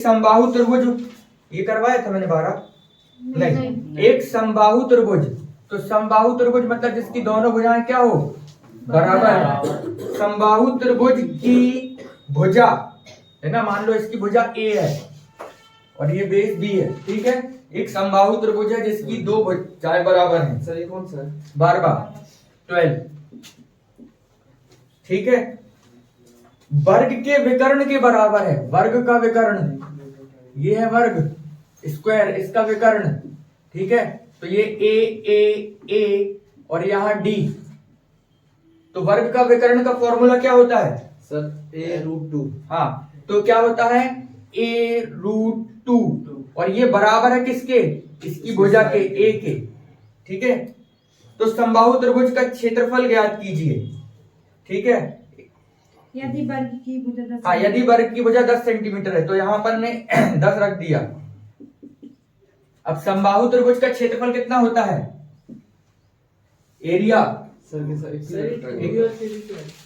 समबाहु त्रिभुज ये करवाया था मैंने 12 नहीं। एक समबाहु त्रिभुज, तो समबाहु त्रिभुज मतलब जिसकी दोनों भुजाएं क्या हो, बराबर है। समबाहु त्रिभुज की भुजा है ना, मान लो इसकी भुजा ए है और ये बेस बी है, ठीक है। एक समबाहु त्रिभुज है जिसकी दो भुजाएं बराबर हैं। सर ये कौन सा है? 12 ठीक है। वर्ग के विकर्ण के बराबर है, वर्ग का विकर्ण, ये है वर्ग स्क्वायर, इसका विकर्ण, ठीक है। तो ये ए और यहाँ डी, तो वर्ग का विकर्ण का फॉर्मूला क्या होता है सर a√2। हाँ, तो क्या होता है a√2 और ये बराबर है किसके, इसकी भुजा के ए के, ठीक है। तो समबाहु त्रिभुज का क्षेत्रफल ज्ञात कीजिए, ठीक है। यदि वर्ग की भुजा 10 हाँ, यदि वर्ग की भुजा 10 सेंटीमीटर है तो यहाँ पर ने 10 रख दिया। अब समबाहु त्रिभुज का क्षेत्रफल कितना होता है, एरिया सर के सर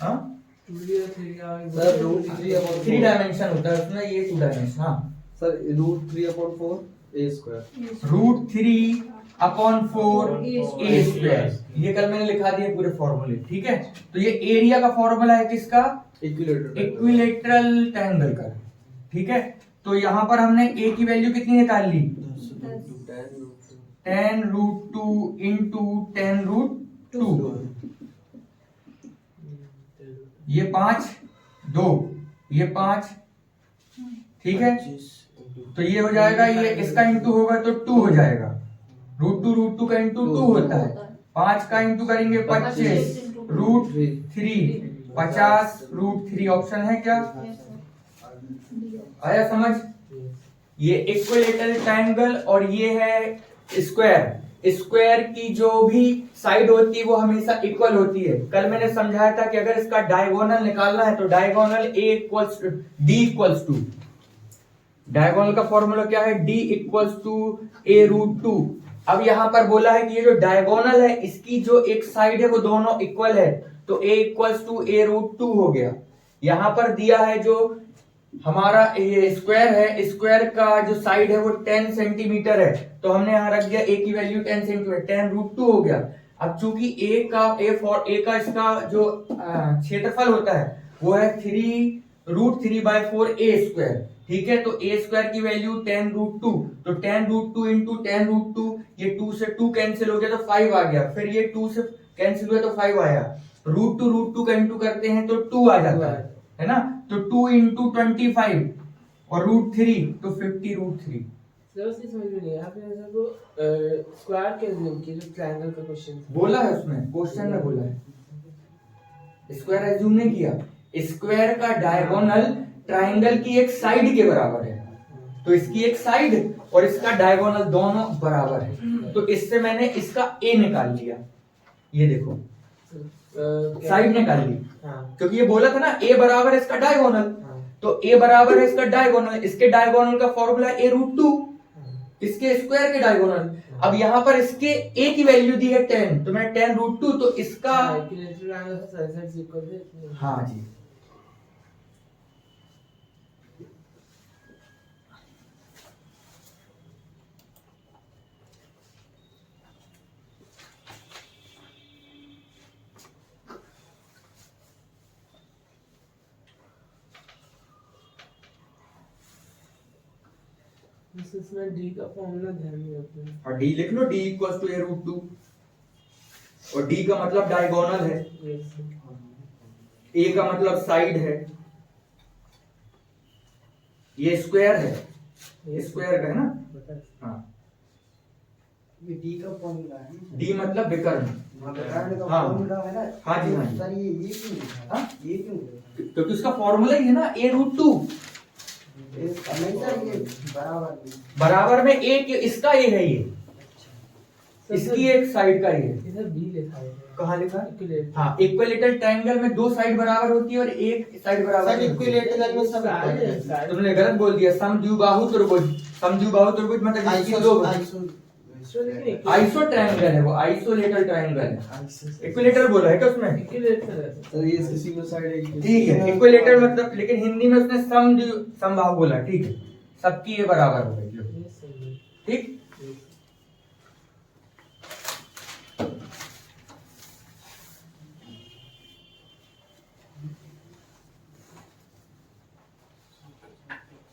हाँ सर √3/4 3 डायमेंशन होता है उसमें, ये 2 डायमेंशन। हाँ सर √3/4 a²। √3/4 a², ये कल मैंने लिखा दिया पूरे फॉर्मूले, ठीक है। तो ये एरिया का फॉर्मूला है किसका, इक्विलेटरल ट्रायंगल का, ठीक है। तो यहाँ पर हमने a की वैल्यू कितनी निकाल ली, 10√2 इंटू 10√2, ये 5 2 ये 5, ठीक है। तो ये हो जाएगा, ये इसका इंटू होगा तो 2 हो जाएगा, √2 का इंटू 2 होता है, 5 का इंटू करेंगे 25, √3 50√3 ऑप्शन है क्या, आया समझ। ये इक्विलेटरल ट्रायंगल और ये है स्क्वायर, स्क्वायर की जो भी साइड होती है वो हमेशा इक्वल होती है। कल मैंने समझाया था कि अगर इसका डायगोनल निकालना है तो डायगोनल d = डायगोनल का फॉर्मूला क्या है, d = a√2। अब यहाँ पर बोला है कि ये जो डायगोनल है इसकी जो एक साइड है वो दोनों इक्वल है, तो a = a√2 हो गया। यहाँ पर दिया है जो हमारा ये स्क्वायर है, स्क्वायर का जो साइड है वो 10 सेंटीमीटर है, तो हमने यहाँ रख दिया a की वैल्यू 10 सेंटीमीटर, 10√2 हो गया। अब चूंकि a का इसका जो क्षेत्रफल होता है वो है 3√3/4 a², ठीक है। तो a² की वैल्यू 10√2, तो 10√2 इंटू 10√2, ये 2 से 2 कैंसिल हो गया तो 5 आ गया, फिर ये 2 से कैंसिल हुआ तो 5 आया, √2 का इंटू करते हैं तो 2 आ जाता है ना। तो 2 इंटू 25 और √3 तो 50√3। समझ में नहीं आपने को स्क्वायर के एज्यूम किया जो ट्रायंगल का क्वेश्चन बोला है उसमें, क्वेश्चन में बोला है, स्क्वायर एज्यूम नहीं किया। स्क्वायर का डायगोनल ट्रायंगल की एक साइड के बराबर है, तो इसकी एक साइड और इसका डायगोनल दोनों बराबर है, तो इससे मैंने इसका a निकाल लिया, ये देखो साइड निकाल ली, क्योंकि ये बोला था ना a बराबर है इसका डायगोनल, तो a बराबर है इसका डायगोनल, इसके डायगोनल का फॉर्मूला a√2, इसके स्क्वायर के डायगोनल। अब यहाँ पर इसके a की वैल्यू दी है 10, तो मैं 10√2, तो इसका हाँ जी इसमें d का फॉर्मूला ध्यान में रखना। और d लिख लो, d = a√2 और d का मतलब डायगोनल है, a का मतलब साइड है, ये स्क्वायर है, स्क्वायर का है ना। हाँ, ये d का फॉर्मूला है, d मतलब विकर्ण। विकर्ण का हाँ फॉर्मूला है ना। हाँ जी हाँ जी। सर ये क्यों लिखा है? ये क्यों लिखा है? क्योंकि उसका फॉर्मूला ही है ना a√2, हमेशा ये बराबर में a के इसका a है, ये इसकी एक साइड का ये है। इधर b लिखा है, कहाँ लिखा है? इक्विलेटरल। हाँ, इक्विलेटरल ट्रायंगल में 2 साइड बराबर होती है और एक साइड बराबर सर नहीं होती। इक्विलेटरल में सब इक्वल है। तुमने गलत बोल दिया, समद्विबाहु त्रिभुज, समद्विबाहु त्रिभुज मतलब जिसकी दो आइसो ट्रायंगल है, वो आइसोलेटरल ट्रायंगल है। इक्विलेटरल बोला है क्या उसमें? इक्विलेटरल है। सर ये इसकी सिंगल साइड है, ठीक है, इक्विलेटरल मतलब, लेकिन हिंदी में उसने समबाहु बोला, ठीक है, सबकी ये बराबर हो गई। लो, ये सही है। ठीक।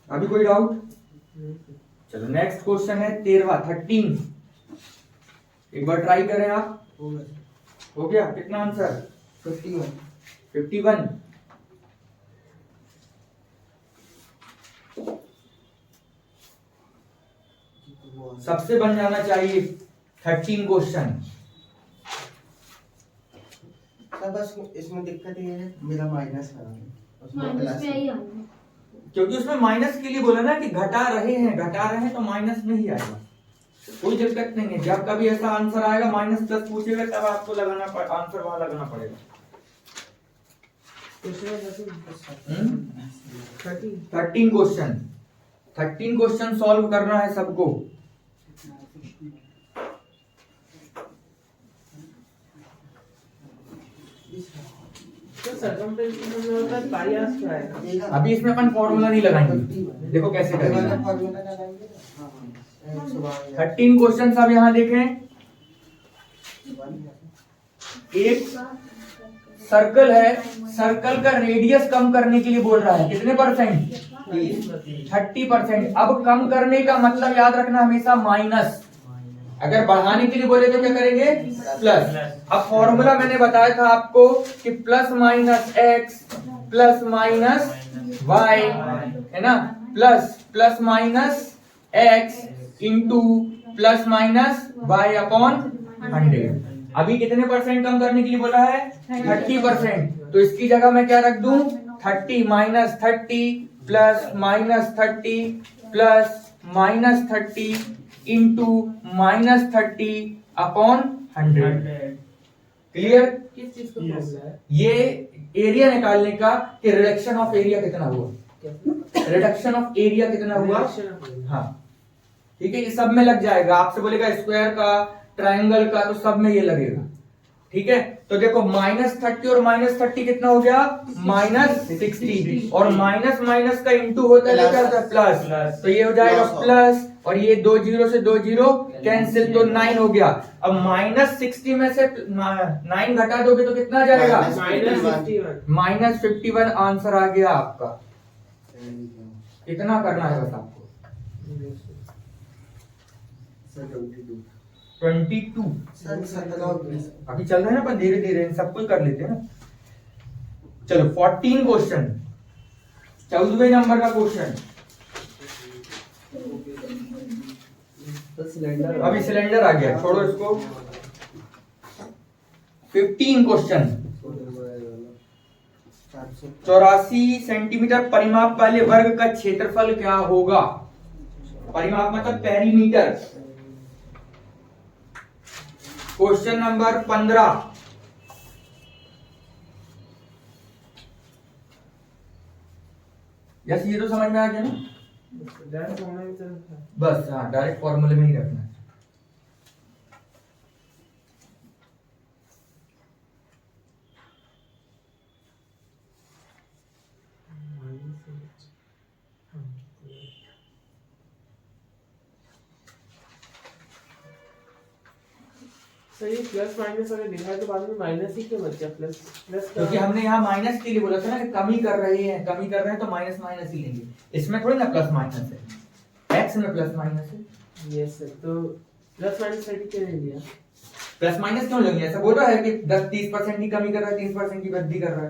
अभी कोई डाउट? चलो नेक्स्ट क्वेश्चन है 13वां 13। एक बार ट्राई करें आप। हो गया? कितना आंसर? 51। सबसे बन जाना चाहिए 13 क्वेश्चन। सर बस इसमें दिक्कत ये है, मेरा माइनस है, उसमें माइनस प्लस में है। ही आएगा। क्योंकि उसमें माइनस के लिए बोला ना कि घटा रहे हैं तो माइनस में ही आएगा, कोई दिक्कत नहीं है। जब कभी ऐसा आंसर आएगा माइनस प्लस पूछेगा तब आपको आंसर वहां लगाना पड़ेगा। 13 क्वेश्चन, 13 क्वेश्चन सॉल्व करना है सबको। तो सर्कमफ्रेंस में होता है पाई आर स्क्वायर। अभी इसमें अपन फॉर्मूला नहीं लगाएंगे, देखो कैसे करेंगे। 13 क्वेश्चन अब यहाँ देखें। एक सर्कल है, सर्कल का रेडियस कम करने के लिए बोल रहा है, कितने परसेंट? 30%। अब कम करने का मतलब याद रखना हमेशा माइनस, अगर बढ़ाने के लिए बोले तो क्या करेंगे? प्लस। अब फॉर्मूला मैंने बताया था आपको कि plus minus x plus minus y, है ना, plus minus x into plus minus y upon 100। अभी कितने परसेंट कम करने के लिए बोला है? 30%। तो इसकी जगह मैं क्या रख दूं? 30 minus 30 plus minus 30 plus minus 30 into minus 30 upon 100। Clear? किस चीज का फॉर्मूला है? ये एरिया निकालने का कि रिडक्शन ऑफ एरिया कितना हुआ, रिडक्शन ऑफ एरिया कितना हुआ। हाँ ठीक है, ये सब में लग जाएगा। आपसे बोलेगा स्क्वायर का, ट्रायंगल का, तो सब में ये लगेगा। ठीक है, तो देखो माइनस 30 और माइनस 30 कितना हो गया? माइनस 60। और माइनस माइनस का इंटू होता है क्या होता है? प्लस। तो ये हो जाएगा प्लस, और ये 2 जीरो से 2 जीरो कैंसिल, तो 9 हो गया। अब माइनस 60 में से 9 घटा दोगे तो कितना जाएगा? माइनस 51 आंसर आ गया आपका। इतना करना है बस आपको। 22 अभी चल रहा है ना, अपन धीरे धीरे सब कुछ कर लेते हैं ना। चलो 14 क्वेश्चन, 14वें नंबर का क्वेश्चन। सिलेंडर अभी सिलेंडर आ गया, छोड़ो इसको। 15 क्वेश्चन। 84 सेंटीमीटर परिमाप वाले वर्ग का क्षेत्रफल क्या होगा? परिमाप मतलब पेरीमीटर। Question number 15। यस, ये तो समझ में आ गया ना? बस हाँ, डायरेक्ट फॉर्मूले में ही रखना है। सही, प्लस माइनस अगर लिखा है तो बाद में माइनस ही क्यों बचा? प्लस क्योंकि हमने यहाँ माइनस के लिए बोला था ना कि कमी कर रहे हैं तो माइनस माइनस ही लेंगे। इसमें थोड़ी ना प्लस माइनस है, एक्स में प्लस माइनस है। यस सर, तो प्लस माइनस 30 क्यों नहीं लिया? प्लस माइनस क्यों लेंगे? ऐसा बोल रहा है कि 10-30% की कमी कर रहा है, 30% की वृद्धि कर रहा है।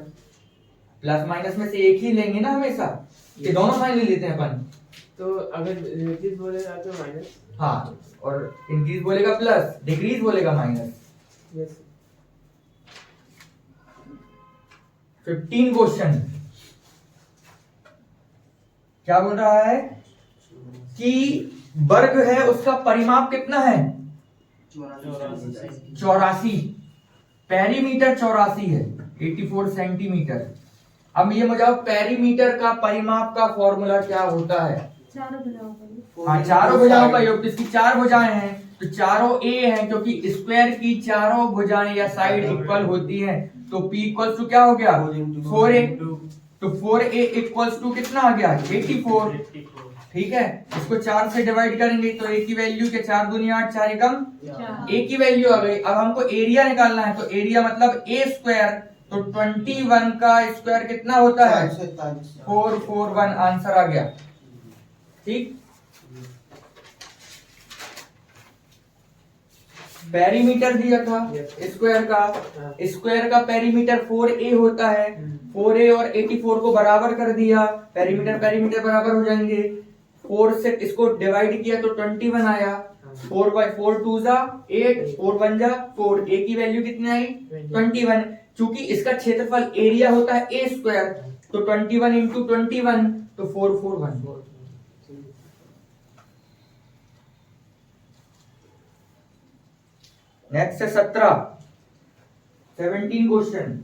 प्लस माइनस में से एक ही लेंगे ना हमेशा, कि दोनों साइन ले लेते हैं अपन। तो अगर रिलेटिव बोलेगा तो माइनस, हाँ, और इंक्रीज बोलेगा प्लस, डिक्रीज बोलेगा माइनस। यस। 15 क्वेश्चन क्या बोल रहा है कि वर्ग है, उसका परिमाप कितना है? 84। पेरीमीटर 84 है, 84 सेंटीमीटर। अब ये मुझे पेरीमीटर का परिमाप का फॉर्मूला क्या होता है? चारों भुजाओं का योग। हाँ, चारों भुजाओं का योग। इसकी 4 भुजाएं हैं तो चारों ए हैं, क्योंकि स्क्वायर की चारों भुजाएं या साइड इक्वल होती हैं। तो P इक्वल्स टू क्या हो गया? 4a। तो 4a इक्वल्स टू कितना आ गया? 84। ठीक है, इसको 4 से डिवाइड करेंगे तो ए की वैल्यू के 4 दूनी 8, 4 एकम चार। ए की वैल्यू आ गई। अब हमको एरिया निकालना है, तो एरिया मतलब ए स्क्वायर, तो 21 का स्क्वायर कितना होता है? 441, आंसर आ गया। ठीक, पेरीमीटर दिया था स्क्वायर का, स्क्वायर का पेरीमीटर 4a होता है, 4a और 84 को बराबर कर दिया, पेरीमीटर पेरीमीटर बराबर हो जाएंगे। 4 से इसको डिवाइड किया तो 21 आया, 4 बाई 4 2 जा 8, 4 1 जा 4, a की वैल्यू कितनी आई? 21। चूंकि इसका क्षेत्रफल एरिया होता है a स्क्वायर, तो 21 इंटू 21 तो 441। नेक्स्ट है 17 क्वेश्चन।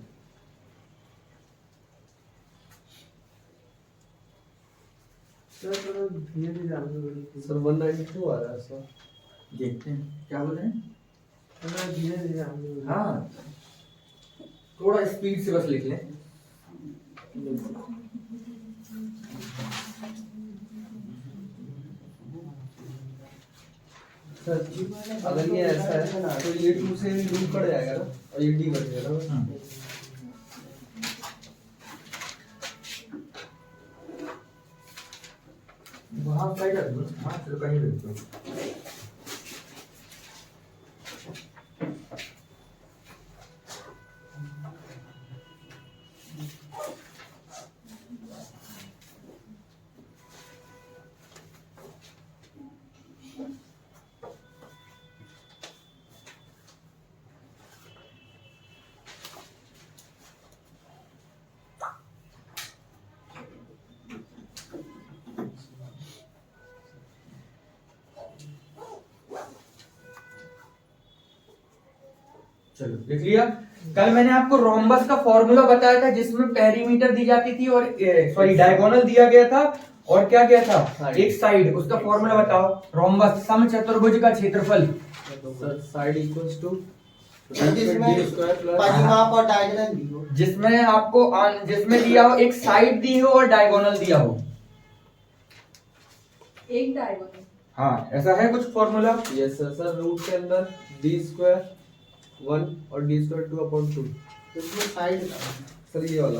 सर धीरे धीरे आगे बढ़िए। सर 192 आ रहा है सर। देखते हैं क्या बोल रहे हैं। थोड़ा धीरे धीरे आगे बढ़िए। हाँ, थोड़ा स्पीड से बस लिख लें। सर अगर ये ऐसा है तो ये 2 से रूट कट जाएगा ना, और ये डी कट जाएगा ना। वहां साइड रख दो। हाँ चलो कहीं रख दो। चलो लिख लिया। कल मैंने आपको रोम्बस का फॉर्मूला बताया था जिसमें पेरीमीटर दी जाती थी और सॉरी डायगोनल दिया गया था और क्या क्या था, एक साइड। उसका फॉर्मूला बताओ। रोम्बस समचतुर्भुज का क्षेत्रफल। सर साइड इक्वल्स टू जिसमें स्क्वायर प्लस परिमाप और डायगोनल दी हो। जिसमें आपको जिसमें दिया हो एक साइड दी हो और डायगोनल दिया हो। एक डायगोनल। हाँ ऐसा है कुछ formula. Yes sir. Sir root के अंदर डी स्क्वायर 1 और डी स्क्वायर 2/2। तो इसमें साइड सर ये वाला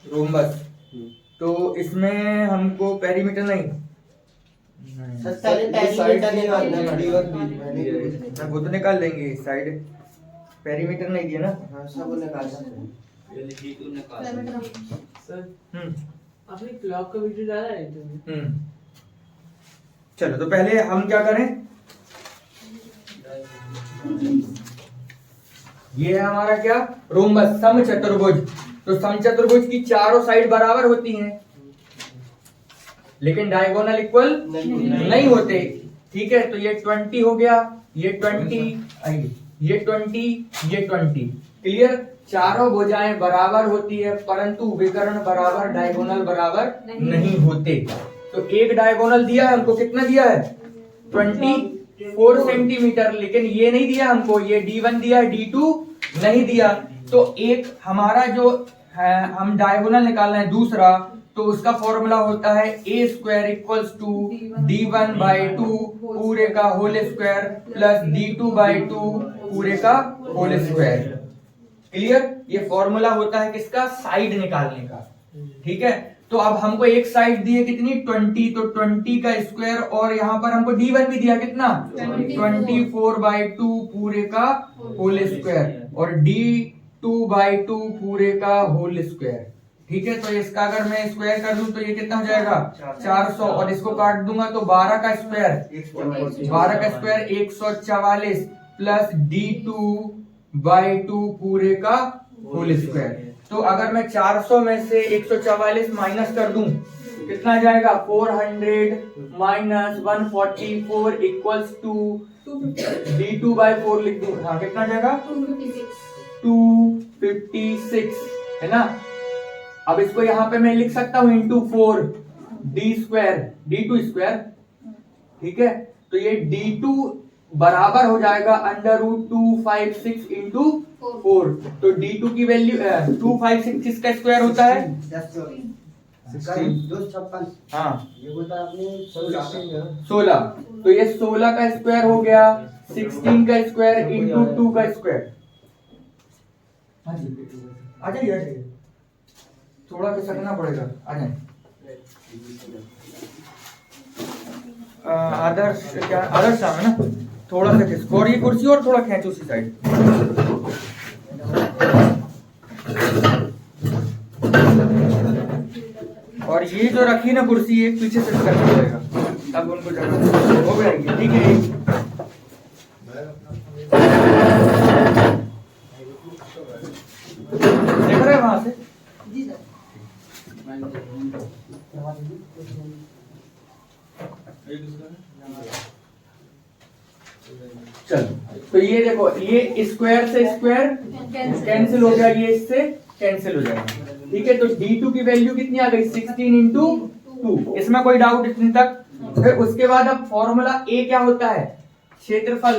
रोम्बस। तो इसमें हमको पेरीमीटर नहीं, वो तो निकाल लेंगे साइड। पेरीमीटर नहीं दिया ना। हाँ सब निकालना सर हम्म आपने क्लॉक का वीडियो डाला है तुमने? चलो तो पहले हम क्या करें, ये है हमारा क्या, रोम्बस समचतुर्भुज। तो समचतुर्भुज की चारों साइड बराबर होती हैं लेकिन डायगोनल इक्वल नहीं होते। ठीक है, तो ये 20 हो गया, ये 20, ये 20, ये 20। क्लियर। चारों भुजाएं बराबर होती है परंतु विकर्ण बराबर डायगोनल बराबर नहीं होते। तो एक डायगोनल दिया है हमको, कितना दिया है 24 सेंटीमीटर, लेकिन ये नहीं दिया हमको, ये D1 दिया है, D2 नहीं दिया। तो एक हमारा जो है हम डायगोनल निकालना है दूसरा, तो उसका फॉर्मूला होता है a square equals to D1/2 पूरे का होल स्क्वायर प्लस D2/2 पूरे का होल स्क्वायर। क्लियर। ये फॉर्मूला होता है किसका, साइड निकालने का। ठीक है, तो अब हमको एक साइड दी है कितनी 20, तो 20 का स्क्वायर और यहाँ पर हमको D1 भी दिया कितना 24/2 पूरे का होल स्क्वायर और D2/2 पूरे का होल स्क्वायर। ठीक है, तो इसका अगर मैं स्क्वायर कर दूं तो ये कितना हो जाएगा 400 और इसको काट दूंगा तो 12 का स्क्वायर 144 प्लस D2/2 पूरे का होल स्क्वायर। तो अगर मैं 400 में से 144 माइनस कर दूं कितना आ जाएगा 400 माइनस 144 इक्वल्स टू D2/4 लिख दूं। हाँ कितना आ जाएगा 256 है ना। अब इसको यहाँ पे मैं लिख सकता हूँ इंटू 4 D2 स्क्वायर। ठीक है, तो ये D2 बराबर हो जाएगा √256 इंटू 4। तो D2 की वैल्यू 256 किसका स्क्वायर होता है 256। हाँ ये बोलता आपने 16, तो ये 16 का स्क्वायर हो गया, 16 का स्क्वायर इंटू 2 का स्क्वायर। हाँ जी आ जाइए, आ जाइए, थोड़ा खिसकना पड़ेगा, आ जाए। आदर्श क्या, आदर्श साहब है ना, थोड़ा सा खिसको, और ये कुर्सी और थोड़ा खींचो उसी साइड। और ये जो रखी ना कुर्सी, ये पीछे से करना पड़ेगा, अब उनको जगह हो जाएगी, ठीक है। देख रहे हैं वहां से? चलो, तो ये देखो, ये स्क्वायर से स्क्वायर कैंसिल हो गया, ये इससे कैंसिल हो जाएगा, ठीक है। तो D2 की वैल्यू कितनी आ गई, 16 इंटू 2। इसमें कोई डाउट इतने तक? फिर उसके बाद अब फॉर्मूला ए क्या होता है, क्षेत्रफल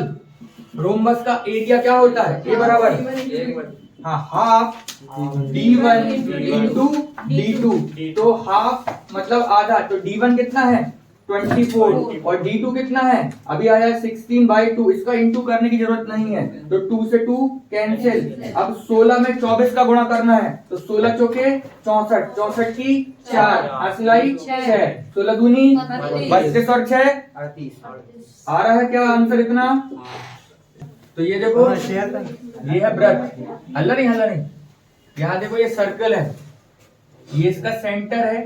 रोम्बस का एरिया क्या होता है, ए बराबर हाँ हाफ D1 इंटू D2। तो हाफ मतलब आधा, तो D1 कितना है 24 और D2 कितना है, अभी आया 16/2। इसका इंटू करने की जरूरत नहीं है, तो 2 से 2 कैंसिल। अब 16 में 24 का गुणा करना है, तो 16 चौके 64, 64 की 4, असलाई 6, 16 दूनी 32 और 6 38। आ रहा है क्या आंसर इतना? तो ये देखो, ये है वृत्त, हल्ला नहीं, यहाँ देखो ये सर्कल है, ये इसका सेंटर है,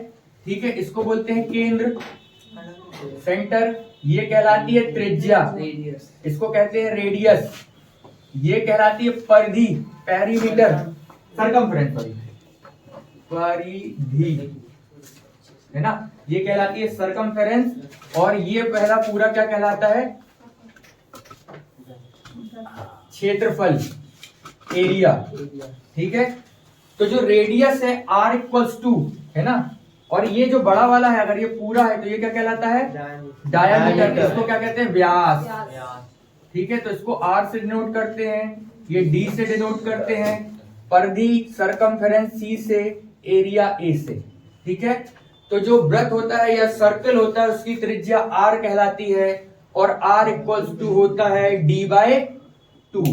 ठीक है, इसको बोलते हैं केंद्र, सेंटर। ये कहलाती है त्रिज्या, इसको कहते हैं रेडियस। ये कहलाती है परिधि, पेरीमीटर, सरकमफ्रेंस, परिधि है ना, ये कहलाती है सरकमफ्रेंस। और ये पहला पूरा क्या कहलाता है, क्षेत्रफल, एरिया, ठीक है। तो जो रेडियस है R=2 है ना, और ये जो बड़ा वाला है अगर ये पूरा है तो ये क्या कहलाता है, डायामीटर। इसको क्या कहते हैं, व्यास, ठीक है। तो इसको R से डिनोट करते हैं, ये D से डिनोट करते हैं, परिधि सरकमफेरेंस C से, एरिया A से, ठीक है। तो जो वृत्त होता है या सर्कल होता है उसकी त्रिज्या R कहलाती है, और R=2 होता है D/2।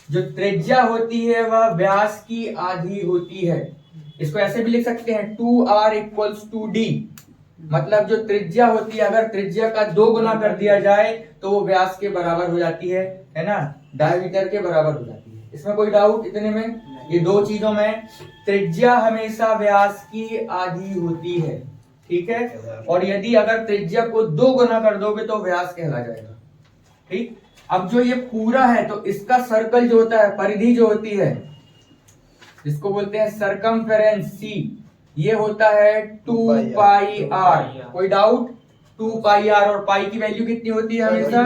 जो त्रिज्या होती है वह व्यास की आधी होती है। इसको ऐसे भी लिख सकते हैं 2R=D, मतलब जो त्रिज्या होती है अगर त्रिज्या का 2 गुना कर दिया जाए तो वो व्यास के बराबर हो जाती है ना, डायमीटर के बराबर हो जाती है। इसमें कोई डाउट इतने में? ये दो चीजों में त्रिज्या हमेशा व्यास की आधी होती है, ठीक है। और यदि अगर त्रिज्या को 2 गुना कर दोगे तो व्यास कहला जाएगा, ठीक। अब जो ये पूरा है तो इसका सर्कल जो होता है, परिधि जो होती है, इसको बोलते हैं सरकमफेरेंस C, ये होता है 2πr। कोई डाउट? 2πr, और पाई की वैल्यू कितनी होती है हमेशा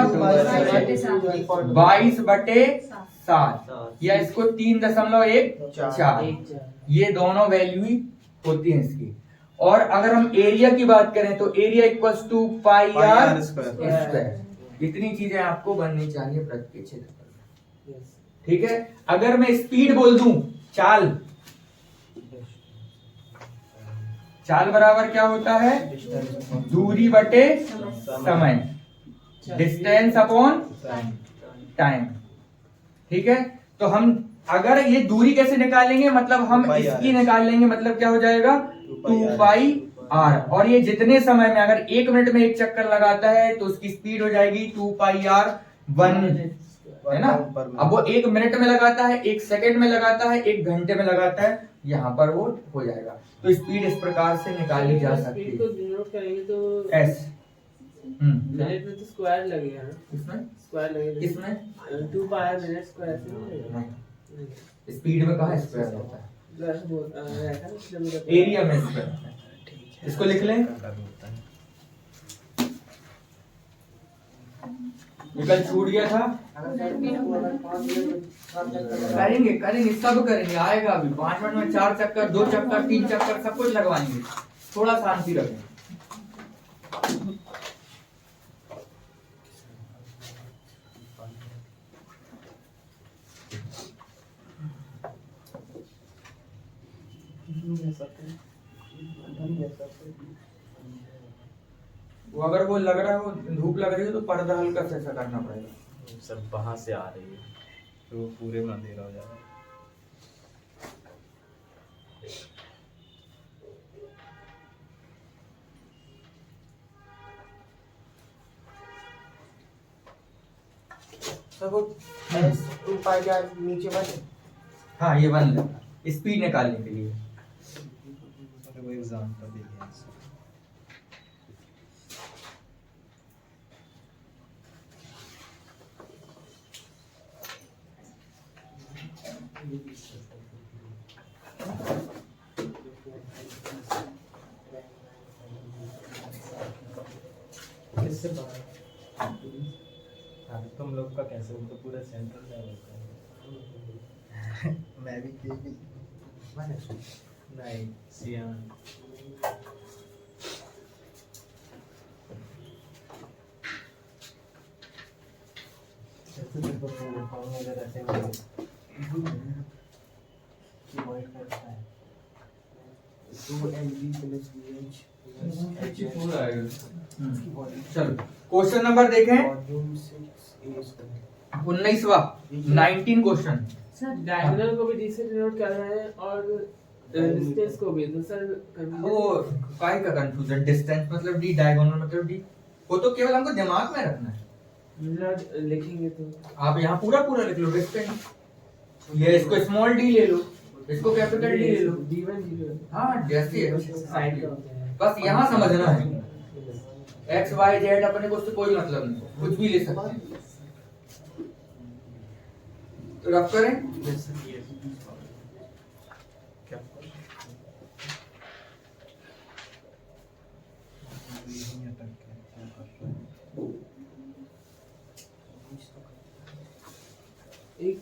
22/7, या इसको 3.14, ये दोनों वैल्यू ही होती है इसकी। और अगर हम एरिया की बात करें तो एरिया=πr²। इतनी चीजें आपको बननी चाहिए वृत्त के क्षेत्रफल में, ठीक है। अगर मैं स्पीड बोल दूं, चाल, चाल बराबर क्या होता है, दूरी बटे समय, डिस्टेंस अपॉन टाइम, ठीक है। तो हम अगर ये दूरी कैसे निकालेंगे, मतलब हम इसकी निकाल लेंगे, मतलब क्या हो जाएगा 2πr। और ये जितने समय में, अगर 1 मिनट में 1 चक्कर लगाता है तो उसकी स्पीड हो जाएगी 2πr1, है ना। अब वो 1 मिनट में लगाता है, 1 सेकंड में लगाता है, 1 घंटे में लगाता है, यहाँ पर वो हो जाएगा। तो स्पीड इस प्रकार से निकाली जा सकती है। स्पीड को डिनोट करेंगे तो S मिनट में तो स्क्वायर लगेगा ना, इसमें स्क्वायर लगेगा, इसमें 2πr मिनट स्क्वायर से नहीं लगेगा। स्पीड में कहाँ स्क्वायर होता है, प्लस रहता है किलोमीटर, एरिया में स्क्वायर होता है। इसको लिख लें, निकल छूट गया था। करेंगे सब करेंगे, आएगा अभी 5 मिनट में 4 चक्कर, 2 चक्कर, 3 चक्कर, सब कुछ लगवाएंगे। थोड़ा शांति रखें। वो अगर वो लग रहा है वो धूप लग रही है तो पर्दा हल्का सा ऐसा करना पड़ेगा। सर वहाँ से आ रही है तो पूरे में अंधेरा हो जाएगा। सर वो एस 2 पाई आर नीचे बंद है। हाँ ये बंद है स्पीड निकालने के लिए। सर वो एग्जाम्पल देखिए किससे बाहर? अभी तुम लोग का कैसे, वो तो पूरा सेंट्रल लेवल का है। मैं भी नहीं सियान ऐसे तो फॉर्म वगैरह ऐसे वाइट करता है। 2 LV प्लस VH चलो क्वेश्चन नंबर देखें volume 6 A 19वां 19 question. Sir diagonal को भी डी से डिनोट कर रहे हैं और डिस्टेंस को भी। तो सर वो काय का कंफ्यूजन, डिस्टेंस मतलब डी, डायगोनल मतलब डी, वो तो केवल हमको दिमाग में रखना है। लिखेंगे तो आप यहाँ पूरा पूरा लिख लो डिस्टेंस, ये इसको स्मॉल डी ले लो, इसको कैपिटल डी ले लो। D1 D2 हाँ जैसे है साइड का होता है। बस यहाँ समझना है एक्स वाई जेड अपने को उससे कोई मतलब नहीं, कुछ भी ले सकते हैं। तो रफ करें क्या एक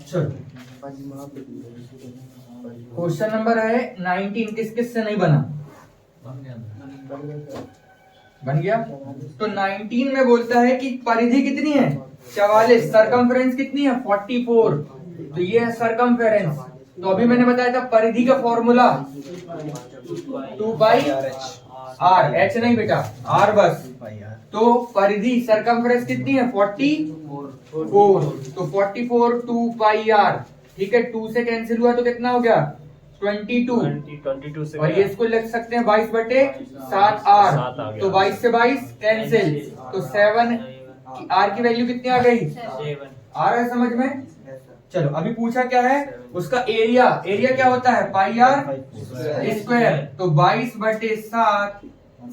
चलो क्वेश्चन नंबर है 19, किस किस से नहीं बना? बन गया। तो 19 में बोलता है कि परिधि कितनी है 44, सरकमफ्रेंस कितनी है 44, तो ये है सरकमफ्रेंस। तो अभी मैंने बताया था परिधि का फॉर्मूला 2/r, h नहीं बेटा r बस। तो परिधि सरकमफ्रेंस कितनी है 44, तो 44 2πr, ठीक है 2 से कैंसिल हुआ तो कितना हो गया 22 से और ये इसको लिख सकते हैं 22/7r, तो 22 से 22 कैंसिल, तो 7 r की वैल्यू कितनी आ गई, आ रहा है समझ में। चलो अभी पूछा क्या है उसका एरिया, एरिया क्या होता है पाई आर स्क्वायर, तो 22/7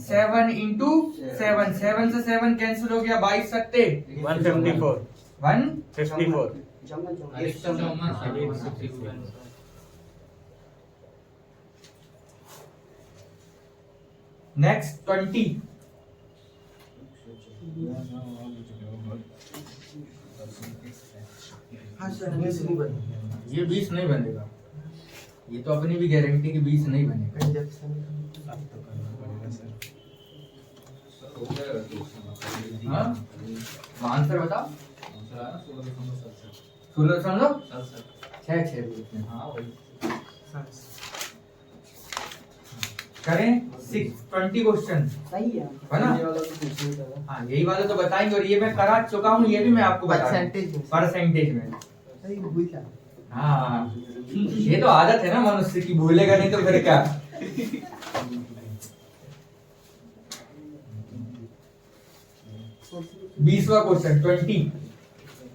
7 इंटू 7, 7 से 7 कैंसिल हो गया, 22 सत्ते 154 नेक्स्ट 20, हाँ सर 20 नहीं बनेगा। ये 20 नहीं बनेगा, ये तो अपनी भी गारंटी कि 20 नहीं बनेगा। इंजेक्शन हाँ आंसर बताओ 16.6 करें 620 क्वेश्चन सही है है ना। हाँ यही वाला तो बताएंगे, और ये मैं करा चुका हूँ, ये भी मैं आपको बता परसेंटेज में। सही भूला। हाँ ये तो आदत है ना मनुष्य की, भूलेगा नहीं तो फिर क्या। 20वां क्वेश्चन 20,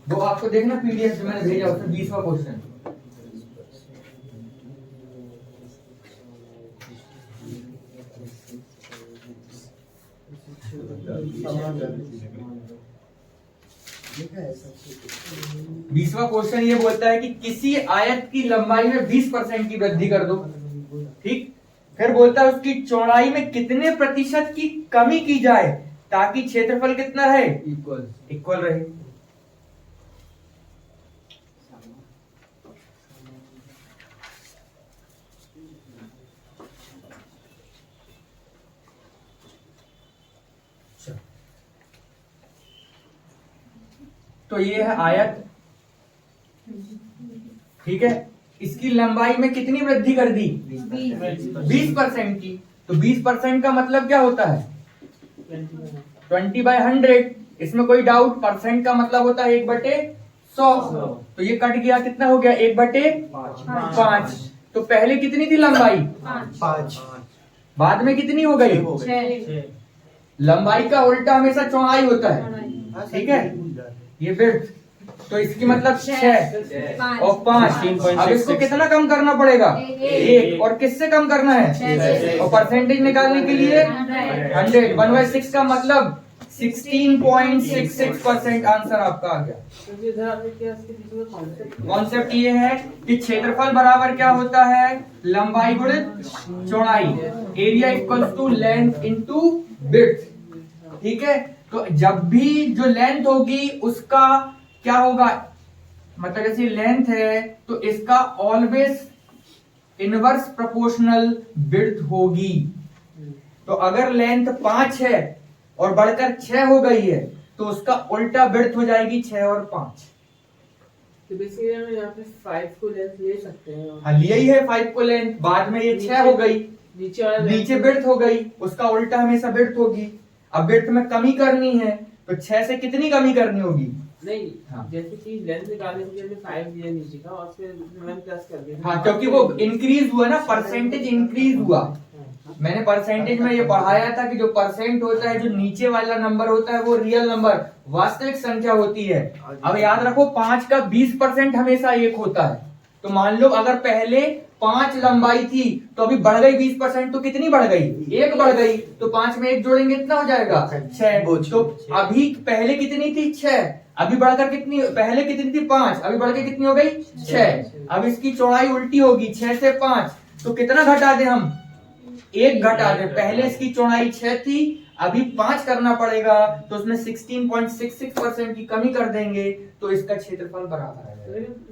वो आपको देखना पीडीएफ जो मैंने भेजा उसमें 20वां क्वेश्चन। बीसवां क्वेश्चन ये बोलता है कि किसी आयत की लंबाई में 20% की वृद्धि कर दो, ठीक। फिर बोलता है उसकी चौड़ाई में कितने प्रतिशत की कमी की जाए ताकि क्षेत्रफल कितना रहे, इक्वल। इक्वल रहे। तो ये है आयत, ठीक है। इसकी लंबाई में कितनी वृद्धि कर दी, 20% की। तो 20% का मतलब क्या होता है, 20/100। इसमें कोई डाउट, परसेंट का मतलब होता है 1/100। तो ये कट गया, कितना हो गया, 1/5। तो पहले कितनी थी लंबाई, 5। बाद में कितनी हो गई, 6। लंबाई का उल्टा हमेशा चौड़ाई होता है, ठीक है। ये विड्थ, तो इसकी मतलब 6 और 5। अब इसको कितना कम करना पड़ेगा, 1। और किससे कम करना है, और परसेंटेज निकालने के लिए 100। 1/6 का मतलब 16.66% आंसर आपका आ गया। तो इधर आपने क्या इसके पीछे का कॉन्सेप्ट, कॉन्सेप्ट ये है कि क्षेत्रफल बराबर क्या होता है, लंबाई गुणित चौड़ाई, area equals to length into width, ठीक है। तो जब भी जो लेंथ होगी उसका क्या होगा, मतलब जैसे लेंथ है तो इसका ऑलवेज इनवर्स प्रोपोर्शनल विड्थ होगी। तो अगर लेंथ 5 है और बढ़कर 6 हो गई है तो उसका उल्टा विड्थ हो जाएगी 6 और 5। तो बेसिकली हम यहाँ पे 5 को लेंथ ले सकते हैं, और हाँ लिया ही है 5 को लेंथ, बाद में ये 6 हो गई, नीचे वाला नीचे विड्थ हो गई, उसका उल्टा हमेशा विड्थ होगी। अब विड्थ में कमी करनी है तो 6 से कितनी कमी करनी होगी, नहीं, हाँ। जैसे कि लेंथ निकालने के लिए 5 दिया नीचे का और फिर 1 प्लस कर दिया। हाँ क्योंकि वो इंक्रीज हुआ ना, परसेंटेज इंक्रीज हुआ। मैंने परसेंटेज में ये पढ़ाया था कि जो परसेंट होता है, जो नीचे वाला नंबर होता है वो रियल नंबर, वास्तविक संख्या होती है। अब याद रखो 5 का 20% हमेशा 1 होता है। तो मान लो अगर पहले 5 लंबाई थी तो अभी बढ़ गई 20%, तो कितनी बढ़ गई, 1 बढ़ गई। तो 5 में 1 जोड़ेंगे कितना हो जाएगा, 6। तो अभी पहले कितनी थी, 6, अभी बढ़कर कितनी, पहले कितनी थी 5, अभी बढ़ के कितनी हो गई 6। अब इसकी चौड़ाई उल्टी होगी, 6 से 5, तो कितना घटा दे हम, 1 घटा दे। पहले इसकी चौड़ाई 6 थी, अभी 5 करना पड़ेगा, तो उसमें 16.66% की कमी कर देंगे, तो इसका क्षेत्रफल बराबर है। तो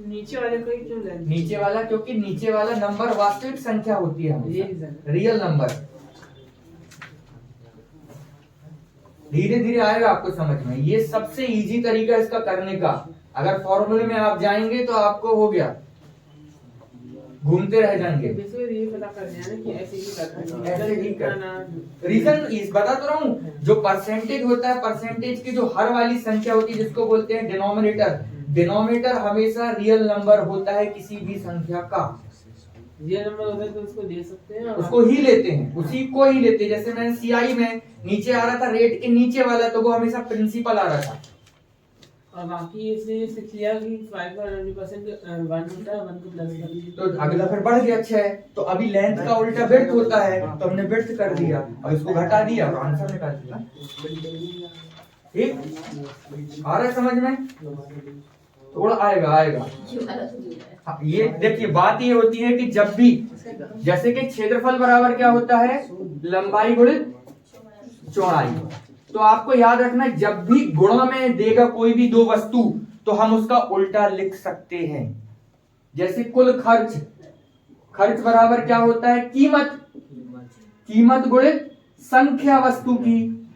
नीचे वाले को ही क्यों लेंथ, नीचे वाला, क्योंकि नीचे वाला नंबर वास्तविक संख्या होती है, ये हमेशा reason। Real number. धीरे धीरे आएगा आपको समझ में। ये सबसे इजी तरीका इसका करने का। अगर फॉर्मूले में आप जाएंगे तो आपको हो गया, घूमते रह जाएंगे। बेसिकली ये पता करना है ना कि ऐसे ही करना है, ऐसे ही कर- करना। रीजन इस बता तो रहा हूँ, जो परसेंटेज होता है, परसेंटेज की जो हर वाली संख्या होती है जिसको बोलते हैं डिनोमिनेटर, डिनोमिनेटर हमेशा रियल नंबर होता है किसी भी संख्या का। ये नंबर होता है तो उसको ले सकते हैं, और उसको ही लेते हैं, उसी को ही लेते हैं। जैसे मैंने सीआई में नीचे आ रहा था रेट के नीचे वाला, तो वो हमेशा प्रिंसिपल आ रहा था। और बाकी इसने सीख लिया कि 5 का 20% 1 होता है, 1 को प्लस कर दीजिए तो अगला फिर बढ़ गया 6। तो अभी लेंथ का उल्टा विड्थ होता है, तो हमने विड्थ कर दिया और इसको घटा दिया और आंसर निकाल दिया। ठीक आ रहा है समझ में, थोड़ा आएगा। हाँ, ये देखिए बात ये होती है कि जब भी, जैसे कि क्षेत्रफल बराबर क्या होता है, लंबाई गुणित चौड़ाई। तो आपको याद रखना, जब भी गुणा में देगा कोई भी दो वस्तु तो हम उसका उल्टा लिख सकते हैं। जैसे कुल खर्च, खर्च बराबर क्या होता है, कीमत, कीमत गुणित संख्या वस्तु की।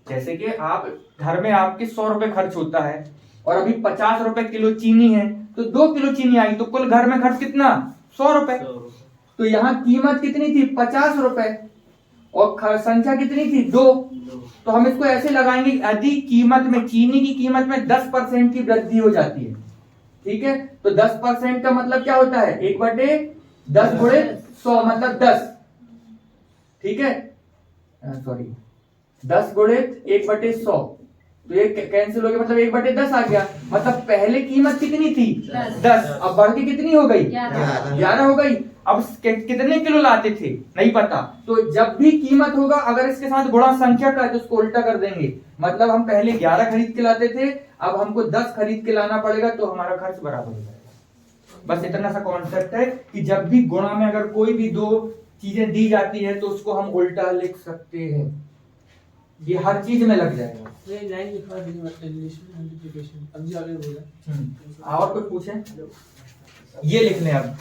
जैसे कि आप घर में आपके 100 रुपए खर्च होता है और अभी 50 रुपए किलो चीनी है, तो 2 किलो चीनी आई, तो कुल घर में खर्च कितना, 100 रुपए। तो यहाँ कीमत कितनी थी, 50 रुपए, और संख्या कितनी थी, 2। तो हम इसको ऐसे लगाएंगे, यदि कीमत में, चीनी की कीमत में 10% की वृद्धि हो जाती है, ठीक है, तो 10% का मतलब क्या होता है, 1/10 गुणित 100 मतलब 10, ठीक है, सॉरी 10 गुणित 1/100, तो ये कैंसिल हो गया, मतलब 1/10 आ गया। मतलब पहले कीमत कितनी थी, 10, अब बढ़ के कितनी हो गई, 11 हो गई। अब कितने किलो लाते थे नहीं पता, तो जब भी कीमत होगा अगर इसके साथ गुणा संख्या का है तो उसको उल्टा कर देंगे। मतलब हम पहले 11 खरीद के लाते थे, अब हमको 10 खरीद के लाना पड़ेगा, तो हमारा खर्च बराबर हो जाएगा। बस इतना सा कॉन्सेप्ट है कि जब भी गुणा में अगर कोई भी दो चीजें दी जाती है तो उसको हम उल्टा लिख सकते हैं। ये हर चीज में लग जाएगा। ये लाइन लिखवा दीजिए इंग्लिश में मल्टीप्लिकेशन। अब जो आपने बोला और कुछ पूछे? ये लिख लें अब।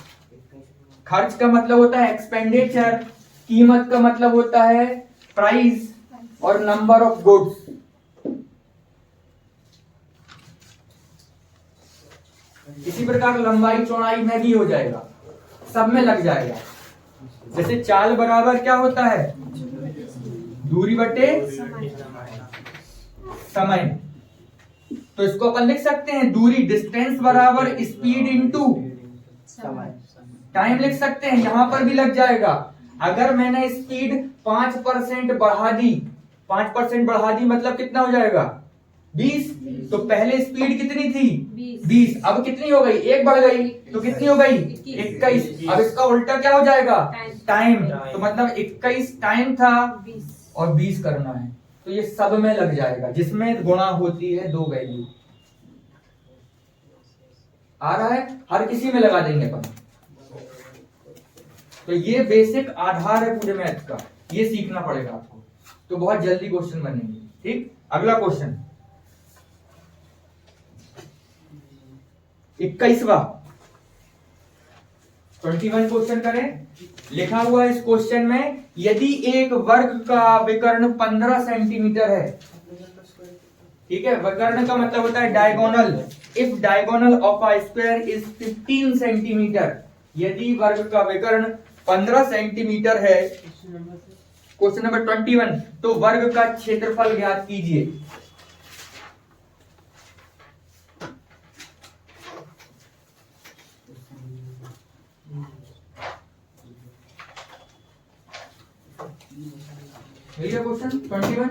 खर्च का मतलब होता है एक्सपेंडिचर, कीमत का मतलब होता है प्राइस, और नंबर ऑफ गुड्स। इसी प्रकार लंबाई चौड़ाई में भी हो जाएगा, सब में लग जाएगा। जैसे चाल बराबर क्या होता है? दूरी बटे समय। तो इसको अपन लिख सकते हैं दूरी, डिस्टेंस बराबर स्पीड इनटू समय। टाइम लिख सकते हैं, यहां पर भी लग जाएगा। अगर मैंने स्पीड 5% बढ़ा दी, 5% बढ़ा दी मतलब कितना हो जाएगा? 20। तो पहले स्पीड कितनी थी? 20। अब कितनी हो गई? 1 बढ़ गई तो कितनी हो गई? 21। अब इसका उल्टा क्या हो जाएगा? टाइम। तो मतलब 21 टाइम था और 20 करना है। तो ये सब में लग जाएगा जिसमें गुणा होती है 2 वैल्यू। आ रहा है? हर किसी में लगा देंगे अपन। तो ये बेसिक आधार है पूरे मैथ का, ये सीखना पड़ेगा आपको, तो बहुत जल्दी क्वेश्चन बनेंगे। ठीक, अगला क्वेश्चन 21वां 21 क्वेश्चन करें। लिखा हुआ है इस क्वेश्चन में, यदि एक वर्ग का विकर्ण 15 सेंटीमीटर है, ठीक है, विकर्ण का मतलब होता है diagonal. If diagonal of a square is 15 centimetre, यदि वर्ग का विकर्ण 15 सेंटीमीटर है, क्वेश्चन नंबर 21, तो वर्ग का क्षेत्रफल ज्ञात कीजिए। क्वेश्चन 21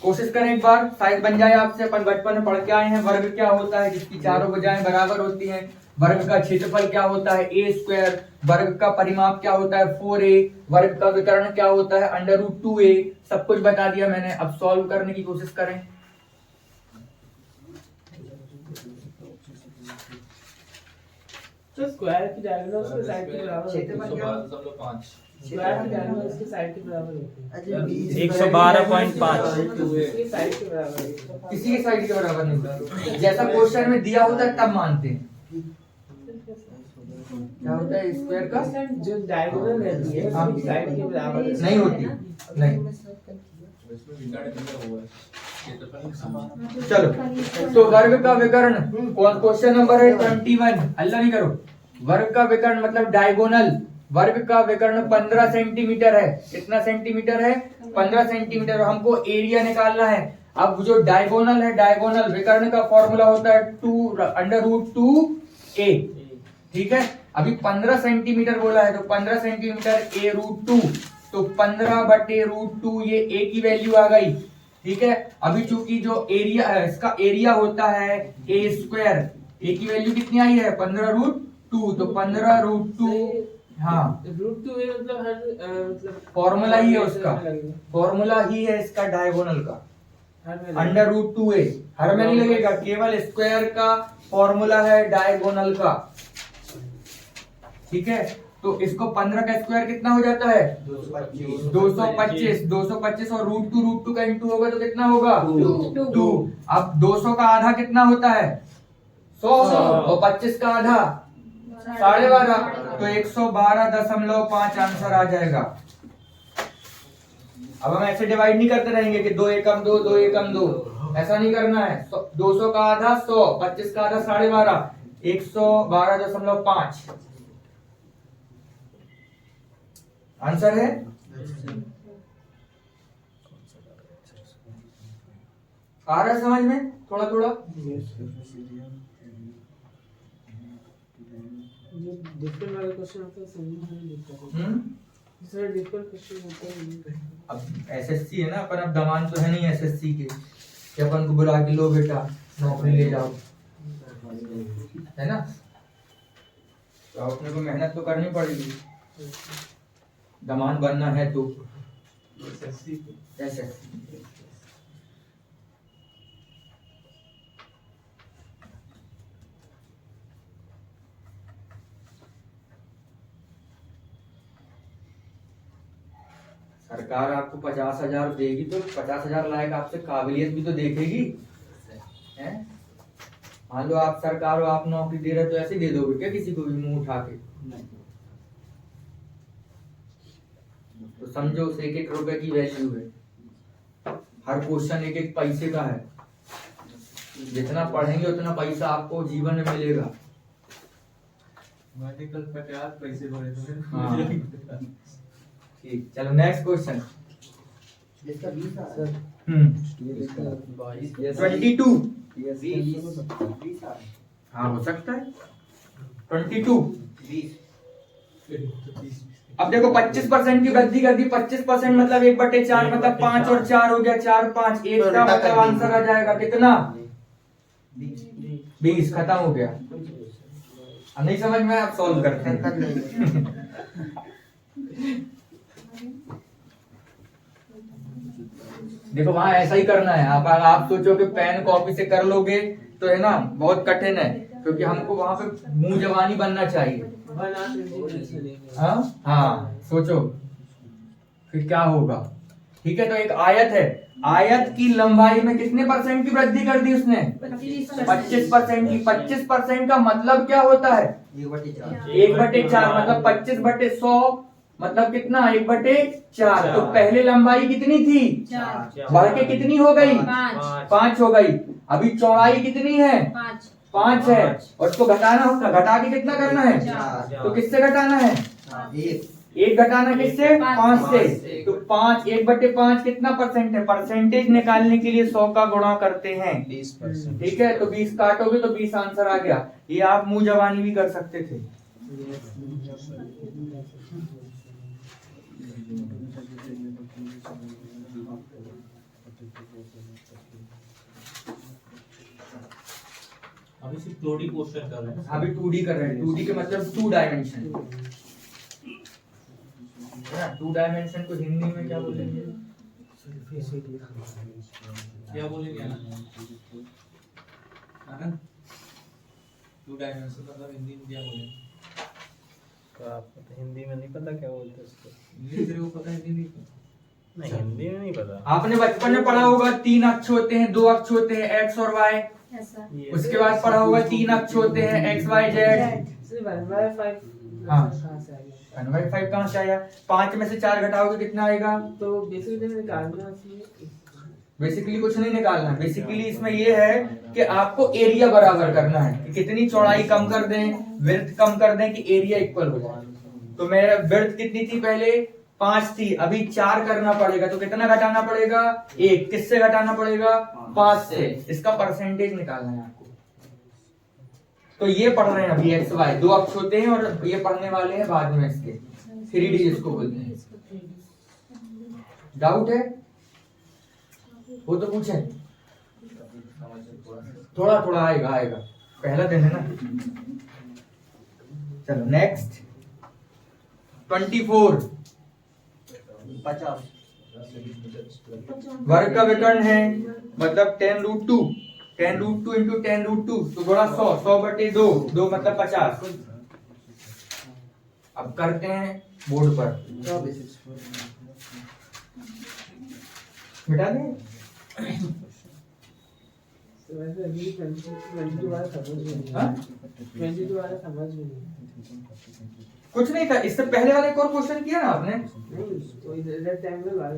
कोशिश करें एक बार, शायद बन जाए आपसे। अपन बचपन में पढ़ के आए हैं वर्ग क्या होता है, जिसकी चारों भुजाएं बराबर होती हैं। वर्ग का क्षेत्रफल क्या होता है? ए स्क्वायर। वर्ग का परिमाप क्या होता है? 4a। वर्ग का विकर्ण क्या होता है? √2a। सब कुछ बता दिया मैंने। अब सॉल्व करने की कोशिश करें। तो स्क्वायर की डायगोनल उसके साइड के बराबर होती है। क्षेत्रफल क्या? 5 स्क्वायर की डायगोनल उसके साइड के बराबर होती है। अच्छा, 112.5 उसके साइड के बराबर होती है। किसी के साइड के बराबर नहीं होता, जैसा क्वेश्चन में दिया होता है तब मानते हैं। क्या होता है स्क्वायर का? जो डायगोनल रहती है उसकी साइड के बराबर नहीं होती, नहीं। चलो, तो वर्ग का विकर्ण, क्वेश्चन नंबर है 21। अल्लाह नहीं करो। वर्ग का विकर्ण मतलब डायगोनल, वर्ग का विकर्ण 15 सेंटीमीटर है। कितना सेंटीमीटर है? 15 सेंटीमीटर। हमको एरिया निकालना है। अब जो डायगोनल है, डायगोनल विकर्ण का फॉर्मूला होता है 2√2a। ठीक है, अभी 15 सेंटीमीटर बोला है, तो 15 सेंटीमीटर a√2, तो 15/√2, ये a की वैल्यू आ गई। ठीक है, अभी चूंकि जो एरिया है, इसका एरिया होता है a स्क्वायर, a की वैल्यू कितनी आई है? 15√2, तो 15√2, हाँ, √2 मतलब हर मतलब फॉर्मूला ही है उसका, फॉर्मूला ही है इसका डायगोनल का, √2a। हर में नहीं लगेगा, केवल स्क्वायर का फॉर्मूला है डायगोनल का। ठीक है, तो इसको 15 का स्क्वायर कितना हो जाता है? 225। 225 और √2 का इंटू होगा तो कितना होगा? 2। अब 200 का आधा कितना होता है? 100। और 25 का आधा 12.5, तो 112.5 आंसर आ जाएगा। अब हम ऐसे डिवाइड नहीं करते रहेंगे कि 2 एकम 2, 2 एकम 2, ऐसा नहीं करना है। 200 का आधा 100, 25 का आधा 12.5, 112.5 आंसर है। आ रहा है समझ में थोड़ा थोड़ा? डिफरेंट वाले क्वेश्चन होते हैं समझ में नहीं आता। सर डिफरेंट क्वेश्चन होते हैं। अब एसएससी है ना अपन, अब दमान तो है नहीं एसएससी के कि अपन को बुला के लो बेटा नौकरी ले जाओ, है ना? तो अपने को मेहनत तो करनी पड़ेगी, दमान बनना है तो। एसएससी सरकार आपको 50,000 देगी तो 50,000 लायक आपसे काबिलियत भी तो देखेगी, हैं? मान लो आप सरकार हो, आप नौकरी दे रहे हो तो ऐसे ही दे दोगे क्या किसी को भी मुंह उठा के? तो समझो उस 1-1 रुपए की वैल्यू है। हर क्वेश्चन 1-1 पैसे का है। जितना पढ़ेंगे उतना पैसा आपको जीवन में मिलेगा। मेडिकल 50 पैसे भरे थे। हाँ। ठीक, चलो नेक्स्ट क्वेश्चन। इसका 20 आ रहा है। 22। 20 आ रहा है। हाँ हो सकता है 22। 20 अब देखो 25% की वृद्धि कर दी। 25% मतलब 1/4 मतलब 5 और 4 हो गया 4 5। एक का मतलब आंसर आ जाएगा कितना? 20। खत्म हो गया। अब नहीं समझ में, आप सॉल्व करते हैं। देखो वहां ऐसा ही करना है। आप सोचो कि पेन कॉपी से कर लोगे तो है ना बहुत कठिन है, क्योंकि हमको वहां पे मुंह जवानी बनना चाहिए। हाँ सोचो फिर क्या होगा। ठीक है, तो एक आयत है, आयत की लंबाई में कितने % की वृद्धि कर दी उसने? 25% की। 25% का मतलब क्या होता है? 1/4 मतलब 25/100 मतलब कितना? 1/4। तो पहले लंबाई कितनी थी? 4। बढ़ के कितनी हो गई? 5। 5 हो गई। अभी चौड़ाई कितनी है? 5 है। और इसको घटाना होगा, घटा के कितना करना है? 4। तो किससे घटाना है? 1 घटाना किससे? 5 से। तो 5 1/5 कितना % है? परसेंटेज निकालने के लिए 100 का गुणा करते हैं। 20%। ठीक है, तो 20 काटोगे तो 20 आंसर आ गया। ये आप मुंह जवानी भी कर सकते थे। अभी सिर्फ 2D क्वेश्चन कर रहे हैं। अभी 2D कर रहे हैं। 2D के मतलब 2 डायमेंशन। 2 डायमेंशन को हिंदी में क्या बोलेंगे? क्या बोलेंगे आनंद? 2 डायमेंशन मतलब हिंदी में क्या बोलेंगे? तो आपको तो हिंदी में नहीं पता क्या बोलते हैं उसको? इंग्लिश तेरे को पता है, हिंदी नहीं? नहीं, हिंदी में नहीं पता। आपने बचपन में पढ़ा होगा 3 अक्ष होते हैं, 2 अक्ष होते हैं एक्स और वाई। उसके बाद पढ़ा होगा 3 अक्ष होते हैं एक्स वाई जेड। हाँ 1/5 कहाँ से आया? 5 में से 4 घटाओगे कितना आएगा? तो बेसिकली निकालना बेसिकली कुछ नहीं निकालना। बेसिकली इसमें ये है कि आपको एरिया बराबर करना है कि कितनी चौड़ाई कम कर दें, विड्थ कम कर दें कि एरिया इक्वल हो जाए। तो मेरा विड्थ कितनी थी पहले? 5 थी, अभी 4 करना पड़ेगा। तो कितना घटाना पड़ेगा? 1। किससे घटाना पड़ेगा? 5 से। इसका परसेंटेज निकालना है आपको। तो ये पढ़ रहे हैं अभी एक्स वाई 2 अक्ष होते हैं, और ये पढ़ने वाले हैं बाद में इसके 3D जिसको बोलते हैं। डाउट है? वो तो पूछे। थोड़ा थोड़ा आएगा आएगा, पहला दिन है ना। चलो नेक्स्ट 24। 50 वर्ग का विकर्ण है मतलब 10√2। 10√2 इंटू 10√2 तो गुणा 100। 100/2 2 मतलब 50। अब करते हैं बोर्ड पर। मिटा दें। वैसे अभी 22 वाला समझ में नहीं हाँ? 22 वाला समझ में नहीं कुछ नहीं था, इससे पहले वाला एक और क्वेश्चन किया ना आपने? नहीं, तो इधर रेक्टेंगल वाला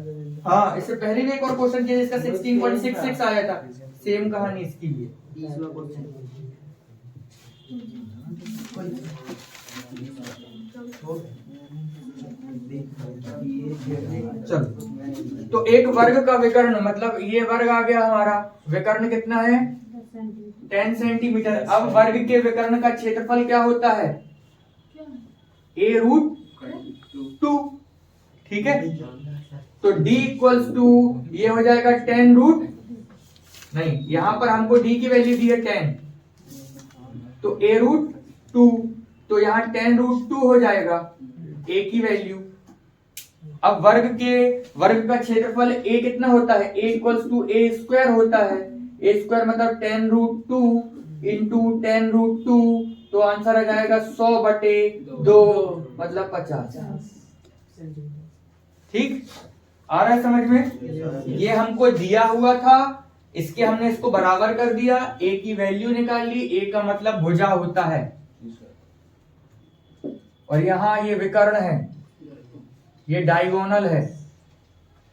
हाँ, इससे पहले भी एक और क्वेश्चन किया जिसका 16.66 आया था। सेम कहानी इसकी भी है। 20वां क्वेश्चन। चलो, तो एक वर्ग का विकर्ण मतलब ये वर्ग आ गया हमारा। विकर्ण कितना है? 10 सेंटीमीटर। अब वर्ग के विकर्ण का क्षेत्रफल क्या होता है? a√2। ठीक है, तो d इक्वल्स टू ये हो जाएगा 10√, नहीं यहां पर हमको d की वैल्यू दी है 10, तो a√2, तो यहाँ 10√2 हो जाएगा a की वैल्यू। अब वर्ग का क्षेत्रफल a कितना होता है? a इक्वल्स टू a² होता है। a² मतलब 10√2 इंटू 10√2, तो आंसर आ जाएगा 100/2 मतलब 50। ठीक, आ रहा है समझ में? ये हमको दिया हुआ था, इसके हमने इसको बराबर कर दिया, ए की वैल्यू निकाल ली, ए का मतलब भुजा होता है, और यहाँ ये विकर्ण है, ये डायगोनल है,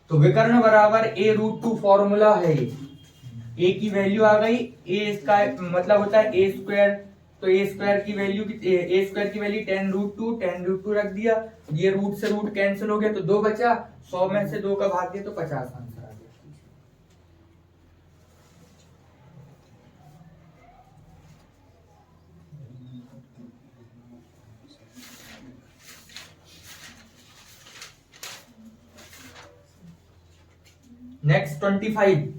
तो विकर्ण बराबर a√2 फॉर्मूला है ये। ए की वैल्यू आ गई, ए इसका मतलब होता है ए स्क्वायर, तो ए स्क्वायर की वैल्यू tan√2, tan√2 रख दिया, ये रूट से रूट कैंसिल हो गया तो 2 बचा, 100 में से 2 का भाग दिया तो 50 आंसर आ गया। नेक्स्ट 25।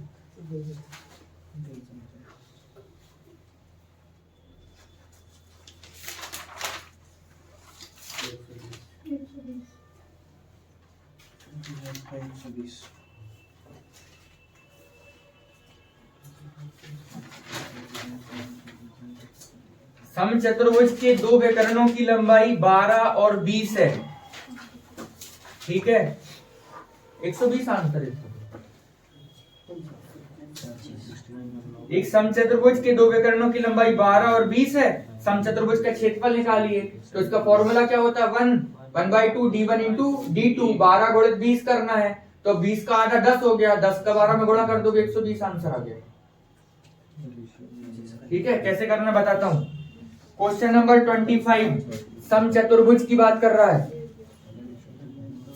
समचतुर्भुज के दो विकर्णों की लंबाई 12 और 20 है, ठीक है? 120 आंसर है। एक समचतुर्भुज के दो विकर्णों की लंबाई 12 और 20 है, समचतुर्भुज का क्षेत्रफल निकालिए, तो इसका फॉर्मूला क्या होता है? 1/2 d1 इंटू d2, 12 गुणित 20 करना है, तो 20 का आधा 10 हो गया, 10 का 12 में गुणा कर दोगे 120 आंसर आ गया। ठीक है, कैसे करना बताता हूं। क्वेश्चन नंबर 25 समचतुर्भुज की बात कर रहा है।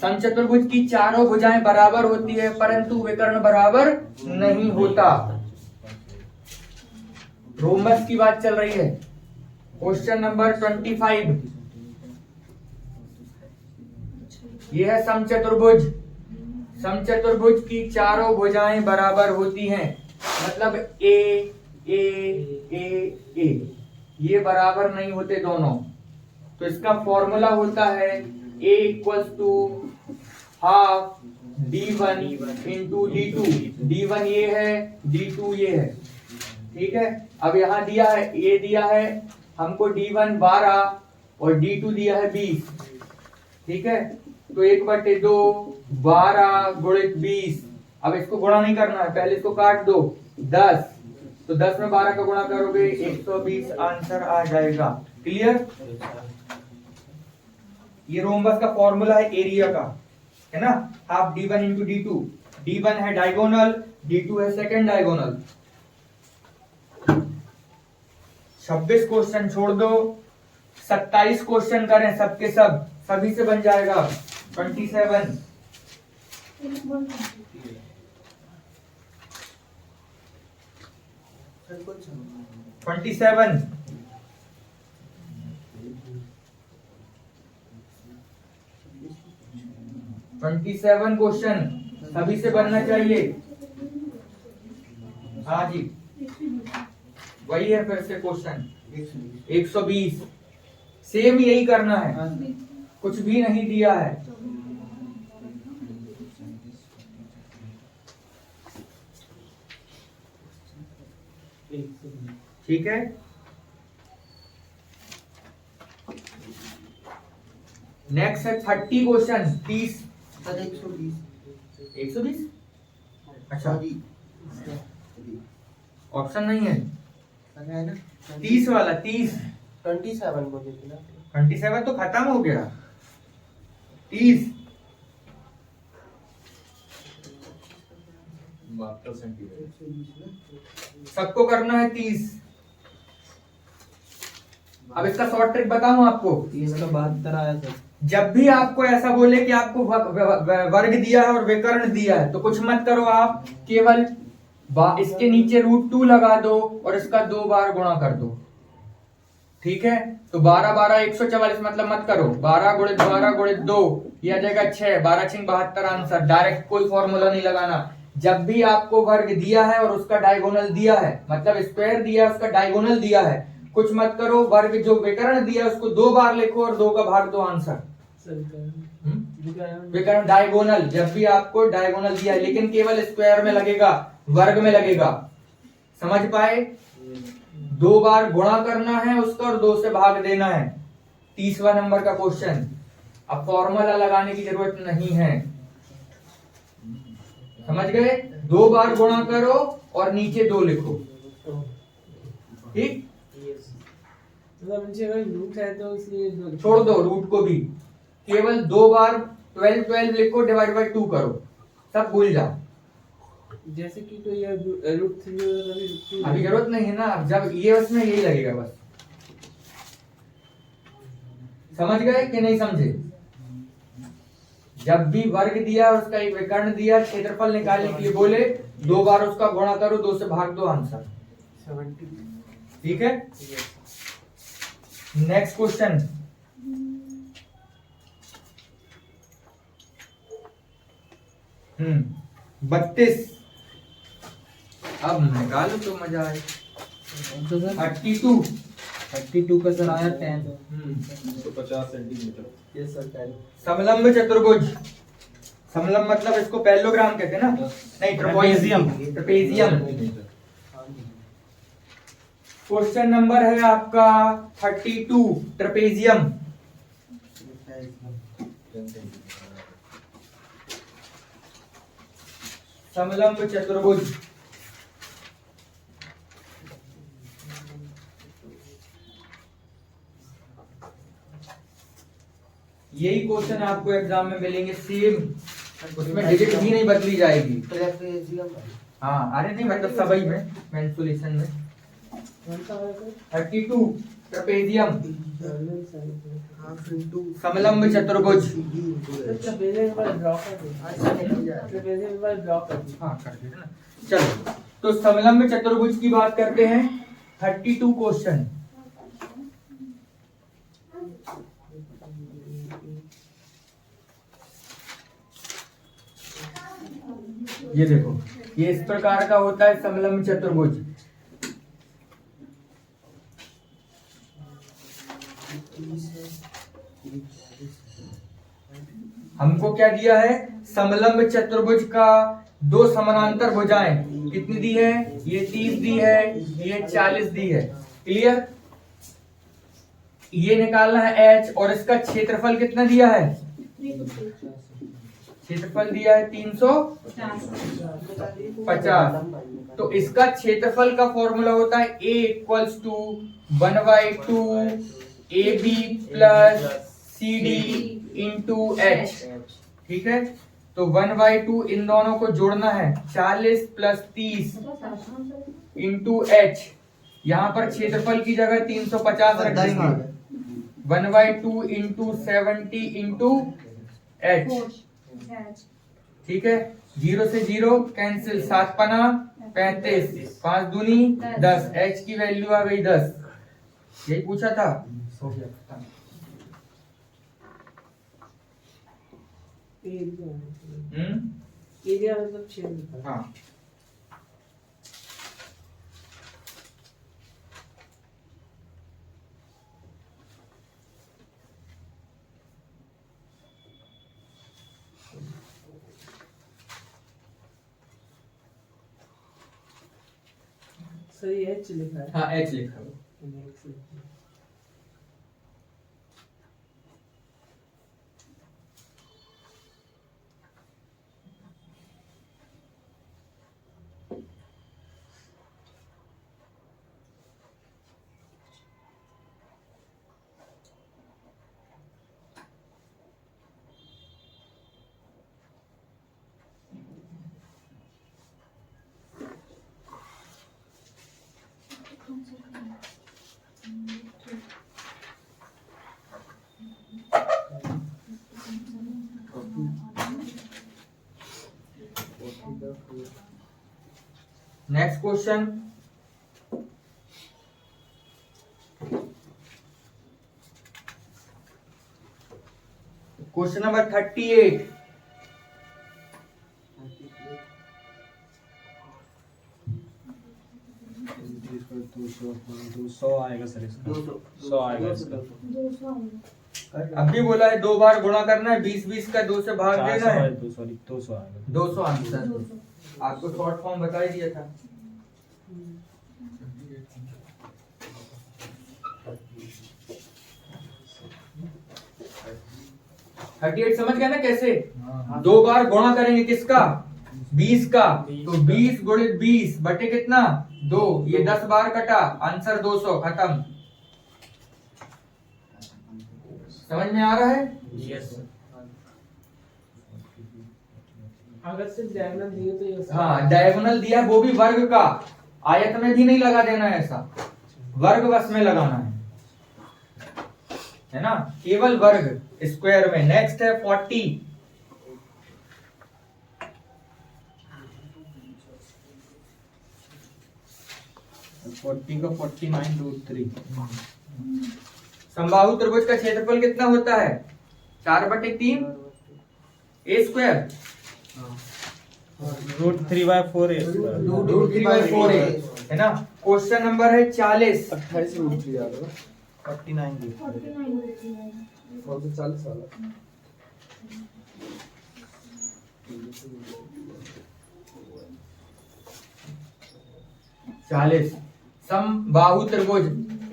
समचतुर्भुज की चारों भुजाएं बराबर होती है परंतु विकर्ण बराबर नहीं होता। रोमस की बात चल रही है। क्वेश्चन नंबर 25, यह है समचतुर्भुज। समचतुर्भुज की चारों भुजाएं बराबर होती हैं, मतलब ए ए ए ए, ये बराबर नहीं होते दोनों, तो इसका फॉर्मूला होता है a = half d1 into d2। d1 ये है, d2 ये है, ठीक है। अब यहाँ दिया है, a दिया है हमको d1 12 और d2 दिया है 20, ठीक है। तो 1/2 12 गुणित 20, अब इसको गुणा नहीं करना है, पहले इसको काट दो, 10, तो 10 में 12 का गुणा करोगे 120 आंसर आ जाएगा। क्लियर? ये रोम्बस का फॉर्मूला है एरिया का, है ना, half d1 into d2। d1 है डायगोनल, d2 है सेकेंड डायगोनल। 26 क्वेश्चन छोड़ दो, 27 क्वेश्चन करें सबके सब, सभी से बन जाएगा। 27 27 क्वेश्चन सभी से बनना चाहिए। हाँ जी, वही है फिर से क्वेश्चन 120, सेम यही करना है, कुछ भी नहीं दिया है। ठीक है, नेक्स्ट है 30 क्वेश्चन, 30 120। अच्छा, ऑप्शन नहीं है 30 वाला, 30 27 बोले थे ना। 27 तो खत्म हो गया, 30 सबको करना है 30। अब इसका शॉर्ट ट्रिक बताऊं आपको। 30 का 72 आया था। जब भी आपको ऐसा बोले कि आपको वर्ग दिया है और विकर्ण दिया है, तो कुछ मत करो, आप केवल इसके नीचे √2 लगा दो और इसका 2 बार गुणा कर दो, ठीक है। तो 12 12 144, मतलब मत करो, 12 गुणित 2 ये आ जाएगा 6, 12 6 72 आंसर। डायरेक्ट कोई फॉर्मूला नहीं लगाना। जब भी आपको वर्ग दिया है और उसका डायगोनल दिया है, मतलब स्क्वायर दिया है उसका डायगोनल दिया है, कुछ मत करो, वर्ग जो विकर्ण दिया है उसको 2 बार लिखो और 2 का भाग दो आंसर। विकर्ण डायगोनल, जब भी आपको डायगोनल दिया है, लेकिन केवल स्क्वायर में लगेगा, वर्ग में लगेगा। समझ पाए? 2 बार गुणा करना है उसका और 2 से भाग देना है। 30वां नंबर का क्वेश्चन। अब फॉर्मूला लगाने की जरूरत नहीं है, समझ गए? 2 बार गुणा करो और नीचे 2 लिखो, ठीक? मतलब नीचे अगर रूट है तो इसलिए छोड़ दो रूट को भी, केवल 2 बार 12 12 लिखो, डिवाइड बाय 2 करो, सब भूल जाओ। जैसे कि कोई रूट 3 होगा अभी जरूरत नहीं है ना, जब ये उसमें यही लगेगा बस। समझ गए कि नहीं समझे? जब भी वर्ग दिया और उसका एक विकर्ण दिया, क्षेत्रफल निकालने के लिए बोले 2 बार उसका गुणा करो, 2 से भाग दो, आंसर। 70। ठीक है, नेक्स्ट क्वेश्चन। हम्म, 32। अब निकालो तो मजा आए। 32। 32 का सर आया 10। 150 सेंटीमीटर। Yes sir 10। समलंब चतुर्भुज, समलंब मतलब इसको पैरेललोग्राम कहते हैं ना, नहीं ट्रेपेजियम, ट्रेपेजियम। क्वेश्चन नंबर है आपका 32, ट्रेपेजियम। समलंब चतुर्भुज। यही क्वेश्चन आपको एग्जाम में मिलेंगे सेम, उसमें डिजिट भी नहीं बदली जाएगी। ट्रेपेजियम। हाँ, अरे नहीं मतलब सभी में, मेंसुरेशन में। कौन सा वाला सर? 32, ट्रेपेजियम, हाफ इनटू समलंब चतुर्भुज। ट्रेपेजियम एक बार ड्रॉ कर दो। ट्रेपेजियम एक बार ड्रॉ कर दो। हाँ कर देना। चलो, तो समलंब चतुर्भुज की बात करते हैं। 32 क्वेश्चन। ये देखो, ये इस प्रकार का होता है समलंब चतुर्भुज। हमको क्या दिया है? समलंब चतुर्भुज का 2 समानांतर भुजाएं कितनी दी है? ये 30 दी है, ये 40 दी है। क्लियर? ये निकालना है h, और इसका क्षेत्रफल कितना दिया है? क्षेत्रफल दिया है 350। तो इसका क्षेत्रफल का फॉर्मूला होता है a equals to 1/2 AB plus CD into h। ठीक है, तो 1/2 इन दोनों को जोड़ना है, 40 प्लस 30 इंटू h। यहाँ पर क्षेत्रफल की जगह 350 रख देंगे। 1/2 इंटू 70 इंटू h। ठीक है, 0 से 0 कैंसिल, 7 पना 35, 5 दूनी 10, h की वैल्यू आ गई 10। यही पूछा था, हो गया खत्म। एरिया मतलब क्षेत्रफल। हाँ, सर ये h लिखा है। हाँ h लिखा है। Next लिखा है। Next question. Question number 38। तो 100 आएगा सर इसका। 100 आएगा इसका। अभी बोला है 2 बार गुणा करना है, 20 का 2 से भाग देना है। 200 आएगा। 200 आंसर। आपको शॉर्ट फॉर्म बता ही दिया था। समझ गए ना कैसे? 2 बार गुणा करेंगे किसका? 20 का, तो 20 गुणित 20 बटे कितना 2, ये 10 बार कटा, आंसर 200, खत्म। समझ में आ रहा है? यस अगर सिर्फ डायगोनल दिए तो ये हाँ, डायगोनल दिया वो भी वर्ग का, आयत में भी नहीं लगा देना है, ऐसा वर्ग बस में लगाना है ना, केवल वर्ग स्क्वायर में। नेक्स्ट है 40। 40 का 49√3। समबाहु त्रिभुज का क्षेत्रफल कितना होता है? 4/3 ए स्क्वायर √3/4 √3/4 है ना। क्वेश्चन नंबर है 40। 28√3 आ रहा है 49√3। 40 साल 40 समबाहु त्रिभुज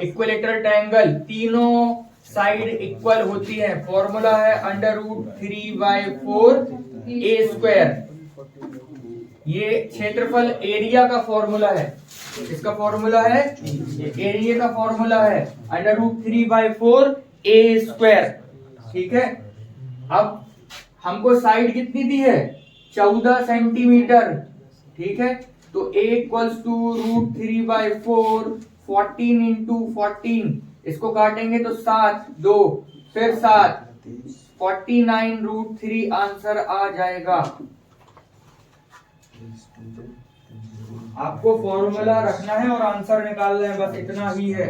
इक्विलेटरल ट्रायंगल, तीनों साइड इक्वल होती है, फॉर्मूला है √3/4 ए स्क्वायर। ये क्षेत्रफल एरिया का फॉर्मूला है, इसका फॉर्मूला है एरिया का फॉर्मूला है √3/4 ए स्क्वायर। ठीक है, अब हमको साइड कितनी दी है? 14 सेंटीमीटर। ठीक है, तो a इक्वल्स टू √3/4, 14 इंटू 14, इसको काटेंगे तो 7, 2 फिर 7, 49√3 आंसर आ जाएगा। आपको फॉर्मूला रखना है और आंसर निकालना है, बस इतना ही है।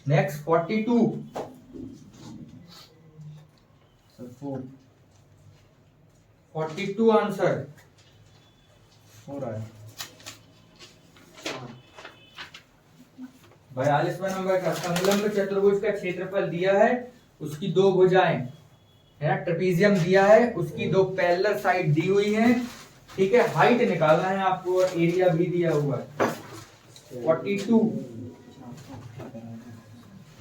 नेक्स्ट 42। 42 आंसर 4 आया। 42वें नंबर का समलंब चतुर्भुज का क्षेत्रफल दिया है, उसकी दो भुजाएं है ना, ट्रेपीजियम दिया है, उसकी दो पैरेलल साइड दी हुई है। ठीक है, हाइट निकालना है आपको और एरिया भी दिया हुआ है। 42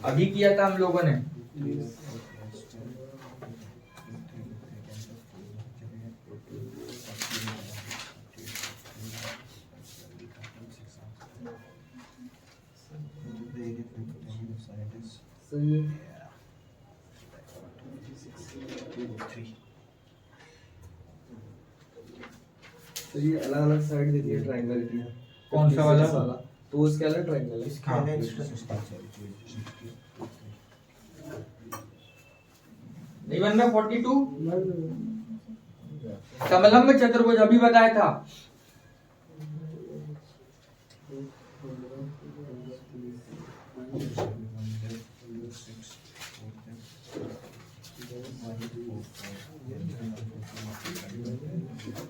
अभी किया था हम लोगों ने। तो ये अलग अलग साइड देती है ट्रायंगल की। कौन सा वाला? तो वो इसके अलग ट्रायंगल है। हाँ। नहीं बन रहा 42 समलंब चतुर्भुज अभी बताया था।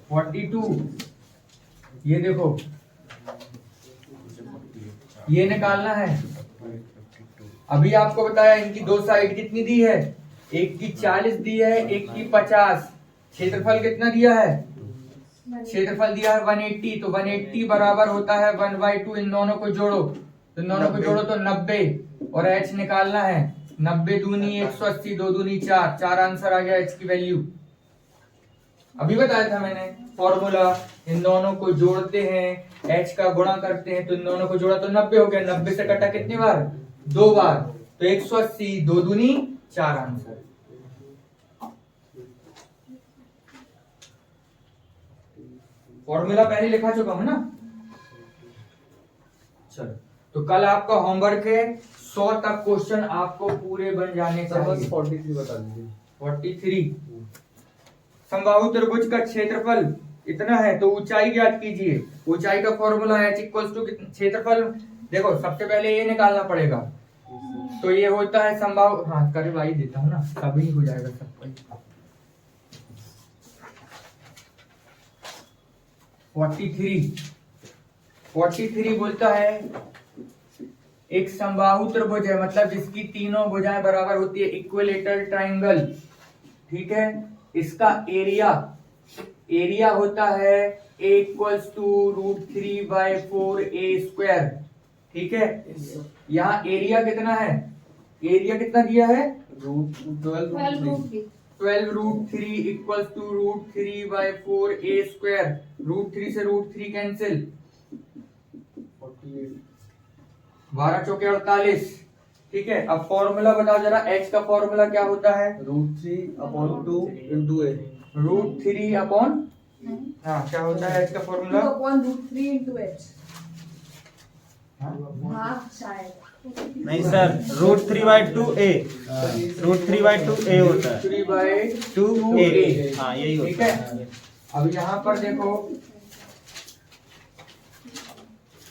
फोर्टी टू, ये देखो, ये निकालना है। अभी आपको बताया इनकी दो साइड कितनी दी है, एक की 40 दी है, एक की 50। क्षेत्रफल कितना दिया है? क्षेत्रफल दिया है 180, तो 180 बराबर होता है 1/2। इन दोनों को जोड़ो, तो इन दोनों को जोड़ो तो 90, और h निकालना है। 90 दूनी 180, 2 दूनी 4, 4 आंसर आ गया h की वैल्यू। अभी बताया था मैंने फॉर्मूला, इन दोनों को जोड़ते हैं, h का गुणा करते हैं, तो इन दोनों को जोड़ा तो 90 हो गया। 90 से कटा कितनी बार? 2 बार, तो 180, 2 दूनी 4 आंसर। फॉर्मूला पहले लिखा चुका हूं ना। चलो, तो कल आपका होमवर्क है 100 तक क्वेश्चन आपको पूरे बन जाने सर बस चाहिए। 43 बता दीजिए। 43 समबाहु त्रिभुज का क्षेत्रफल इतना है, तो ऊंचाई ज्ञात कीजिए। ऊंचाई का फॉर्मूला है h इक्वल्स टू क्षेत्रफल। देखो सबसे पहले ये निकालना पड़ेगा, तो ये होता है समबाहु, हाँ करवाई देता हूँ ना, तभी हो जाएगा सब कुछ। 43 43 बोलता है एक समबाहु त्रिभुज है, मतलब जिसकी तीनों भुजाएं बराबर होती है, इक्विलेटरल ट्राइंगल, ठीक है। इसका एरिया होता है a इक्वल्स टू √3/4a², ठीक है। यहाँ एरिया कितना है, एरिया कितना दिया है, √12√3 इक्वल्स टू √3/4a², √3 से √3 कैंसिल, 12 चौके 48, ठीक है। अब फॉर्मूला बताओ जरा, h का फॉर्मूला क्या होता है, √3/2 × a। √3 हाँ क्या होता है h का फॉर्मूला, 2/√3 into h। हाँ? हाँ शायद नहीं सर, √3/2a, √3/2a होता है, 3/2a, हाँ यही ठीक होता है। है। अब यहाँ पर देखो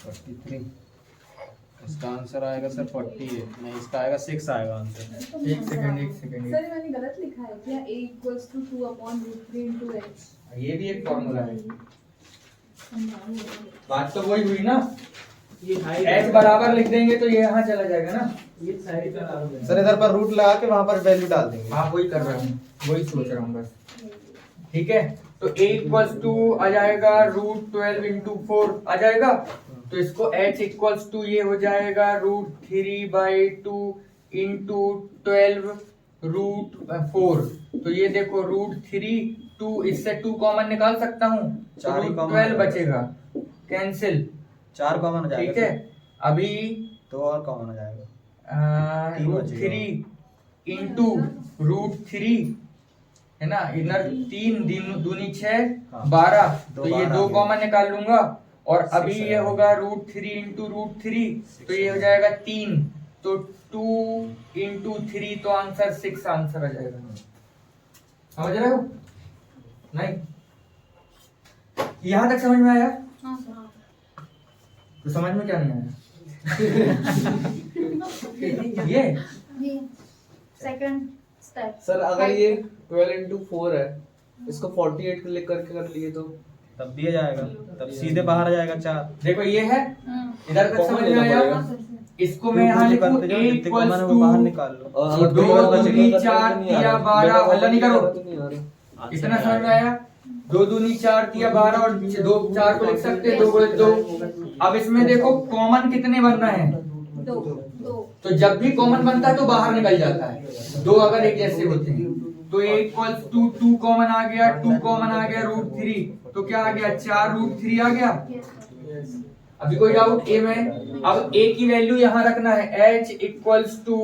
43 इसका आंसर आएगा सर 48, नहीं इसका आएगा 6 आएगा आंसर। एक सेकंड सर मैंने गलत लिखा है क्या, a equals to 2/√3 into h। ये भी एक फॉर्मूला है, बात तो वही हुई ना, ये हाई h बराबर लिख देंगे तो ये यहाँ चला जाएगा ना, ये साइड का नाम है। सर इधर पर रूट लगा के वहां पर वैल्यू डाल देंगे। हाँ वही कर रहा हूँ, वही सोच रहा हूँ बस, ठीक है। तो a इक्वल्स टू आ जाएगा √12 into 4 आ जाएगा, तो इसको h इक्वल्स टू ये हो जाएगा √3/2 into 12√4, तो ये देखो √3 2, इससे 2 कॉमन निकाल सकता हूँ, चार ही common 12 बचेगा, कैंसिल, 4 कॉमन हो जाएगा, ठीक है। अभी 2 और कॉमन हो जाएगा, √3 into √3 है ना, इधर 3 दूनी 6 हाँ। 12, तो दो ये 12 2 आ गया। कॉमन निकाल लूंगा, और अभी 6 ये होगा √3 into √3, तो ये हो जाएगा 3, तो 2 into 3, तो आंसर 6 आंसर आ जाएगा। समझ रहे हो, नहीं यहाँ तक समझ में आया, तो समझ में क्या नहीं आया ये सेकंड स्टेप। सर अगर ये 12 into 4 है, इसको 48 क्लिक करके कर लिए तो तब दिया जाएगा, तब सीधे बाहर आ जाएगा 4। देखो ये है, इधर तक समझ में आया, इसको मैं यहाँ लिखूं a इक्वल्स टू बाहर निकाल लो। 2 दूनी 4 तिया 12, अल्लाह नहीं करो, इतना समझ में आया, 2 दूनी 4 तिया 12, और 2 4 को लिख सकते हैं 2 गुणे 2। अब इसमें देखो कॉमन कितने बनना है, 2 तो जब भी कॉमन बनता है तो बाहर निकल जाता है, 2 अगर एक जैसे होते हैं, तो a इक्वल्स टू 2 कॉमन आ गया, 2 कॉमन आ गया √3, तो क्या आ गया 4√3 आ गया। अभी कोई डाउट ए में, अब a की वैल्यू यहाँ रखना है, h equals to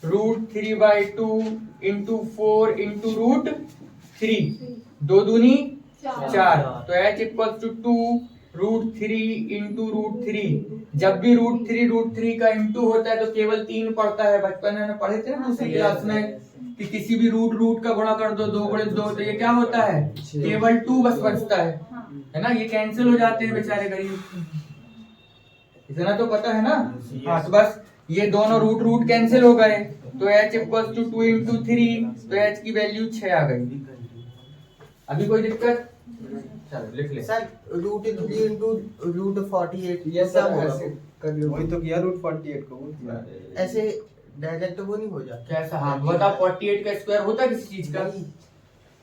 √3/2 into 4 into √3, 2 दूनी 4, तो h इक्वल्स टू 2 √3 into √3, जब भी √3 का इंटू होता है तो केवल 3 पड़ता है, बचपन में पढ़े थे ना दूसरी क्लास में कि किसी भी रूट का गुणा कर दो, 2 गुणे 2, तो ये क्या होता है, केवल 2 बस बचता है ना, ये कैंसिल हो जाते हैं बेचारे गरीब, इतना तो पता है ना। हाँ तो बस ये दोनों रूट कैंसिल हो गए, तो h इक्वल्स टू 2 into 3, तो h की वैल्यू 6 आ गई। अभी कोई दिक्कत, चलो लिख ले सर √3 into √48 ये क्या सब होगा? ऐसे कर लो, वही तो किया √48 को वो किया। ऐसे डायरेक्ट वो नहीं हो जाता, कैसा, हाँ बता, 48 का स्क्वायर होता है किसी चीज का,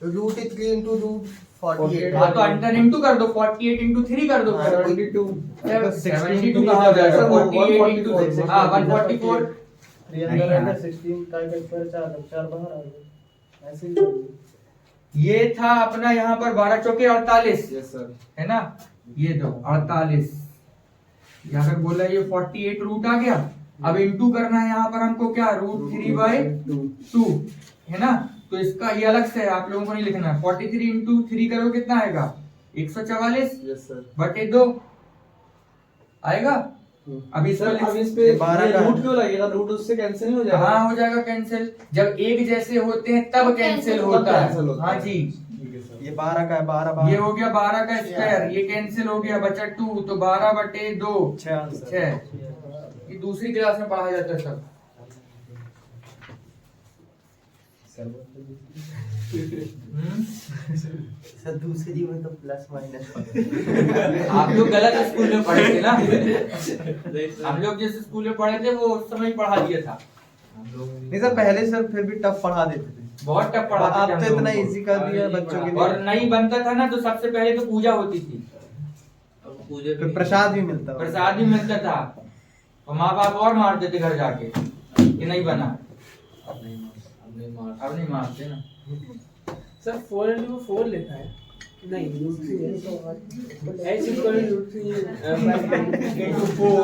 √3 into √48, हाँ तो अंडर इंटू कर दो, 48 into 3 कर दो, 72 72 कहाँ हो जाएगा, 48 into, हाँ 144, 316 का स्क्वायर 4 बाहर आ गया, ऐसे ही कर लो। ये था अपना यहाँ पर 12 चौके 48, यस सर, है ना, ये दो 48, यहाँ पर बोला ये 48 रूट आ गया, अब इंटू करना है यहाँ पर हमको क्या, √3/2 है ना, तो इसका ये अलग से है, आप लोगों को नहीं लिखना है, 43 into 3 करो कितना आएगा, 144 यस सर। बटे 2 आएगा। अब इस सर अब इस पे 12 का रूट क्यों लगेगा, रूट उससे कैंसिल नहीं हो जाएगा? हाँ हो जाएगा कैंसिल, जब एक जैसे होते हैं तब कैंसिल होता cancel है, होता हाँ है। जी। ये 12 का है, 12 ये हो गया 12 का स्क्वायर, ये कैंसिल हो गया, बचा 2, तो 12/2 6 आंसर। 6, ये दूसरी क्लास में पढ़ा जाता है सब। सर दूसरी में तो प्लस माइनस आप लोग गलत स्कूल में पढ़े थे ना। हम लोग जिस स्कूल में पढ़े थे वो उस समय ही पढ़ा दिया था। नहीं सर पहले सर फिर भी टफ पढ़ा देते थे। बहुत टफ पढ़ाते आप थे हम तो लोगों इतना को। इजी कर दिया बच्चों के और लिए। नहीं बनता था ना तो सबसे पहले तो पूजा होती थी, फिर प्रसाद भी मिलता था। प्रसाद भी मिलता था और माँ बाप और मारते थे घर जाके कि नहीं बना। अब नहीं मारते ना। सर 4 into 4 लिखा है नहीं √3 है h equal to √3 into 4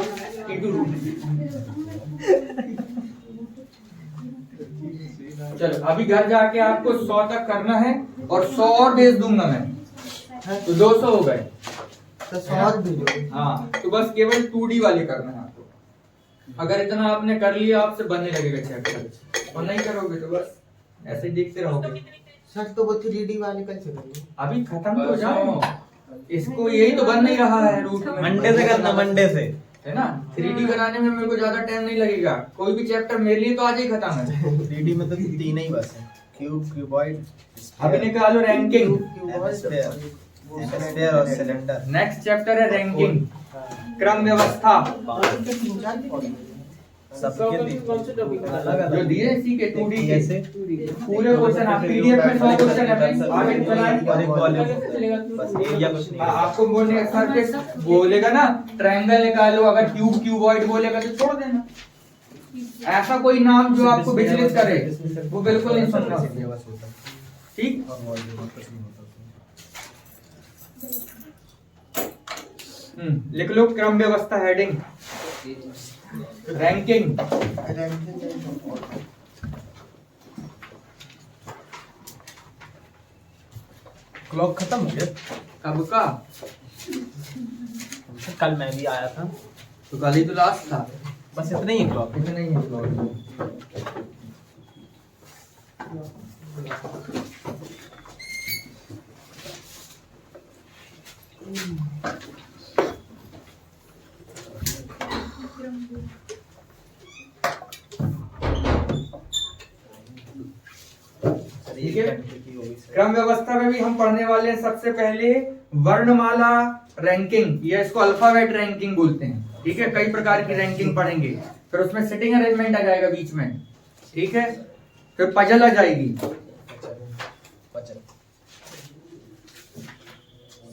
into root। चलो अभी घर जाके आपको 100 तक करना है और 100 और भेज दूंगा मैं तो 200 हो गए। तो सवाल भेजो। हाँ तो बस केवल 2D वाले करना है आपको। अगर इतना आपने कर लिया आपसे बनने लगेगा चैप्टर, और नहीं करोगे तो बस ऐसे ही देखते रहोगे। सर तो वो 3D वाले कैसे करेंगे? अभी खत्म तो हो जाए, इसको यही तो बन नहीं रहा है रूट में। मंडे से करना, मंडे से है ना। 3D बनाने में मेरे को ज्यादा टाइम नहीं लगेगा, कोई भी चैप्टर मेरे लिए तो आज ही खत्म है। 3D में तो 3 ही बस है, क्यूब, क्यूबॉइड, अभी निकालो रैंकिंग। हेमिस्फीयर और सिलेंडर। नेक्स्ट चैप्टर है रैंकिंग, क्रम व्यवस्था। सबके कौन से टॉपिक जो दिए इसी के 2D के कैसे पूरे क्वेश्चन आप पीडीएफ में 100 क्वेश्चन है भाई, आगे चलाएं। और एक वॉल्यूम बस एरिया कुछ नहीं। आपको बोलने सरफेस बोलेगा ना ट्रायंगल निकालो, अगर क्यूब क्यूबॉइड बोलेगा तो छोड़ देना। ऐसा कोई नाम जो आपको विचलित करे वो बिल्कुल नहीं सुनना। ठीक, लिख लो क्रम व्यवस्था हेडिंग, रैंकिंग। क्लॉक खत्म हो गया। कब का? कल मैं भी आया था, तो कल ही तो लास्ट था। बस इतना ही है क्लॉक। इतना ही है क्लॉक। ठीक है। क्रम व्यवस्था में भी हम पढ़ने वाले हैं सबसे पहले वर्णमाला रैंकिंग, या इसको अल्फाबेट रैंकिंग बोलते हैं। ठीक है, कई प्रकार की रैंकिंग पढ़ेंगे, फिर उसमें सिटिंग अरेंजमेंट आ जाएगा बीच में। ठीक है, फिर पजल आ जाएगी।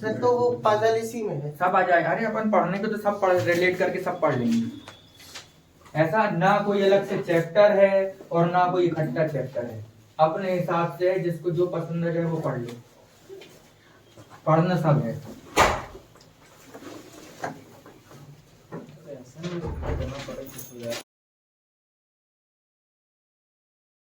सर तो वो पजल इसी में है। सब आ जाएगा। अरे अपन पढ़ने को तो सब पढ़ रिलेट करके सब पढ़ लेंगे। ऐसा ना कोई अलग से चैप्टर है और ना कोई इकट्ठा चैप्टर है, अपने हिसाब से जिसको जो पसंद है वो पढ़ लो, पढ़ना सब है।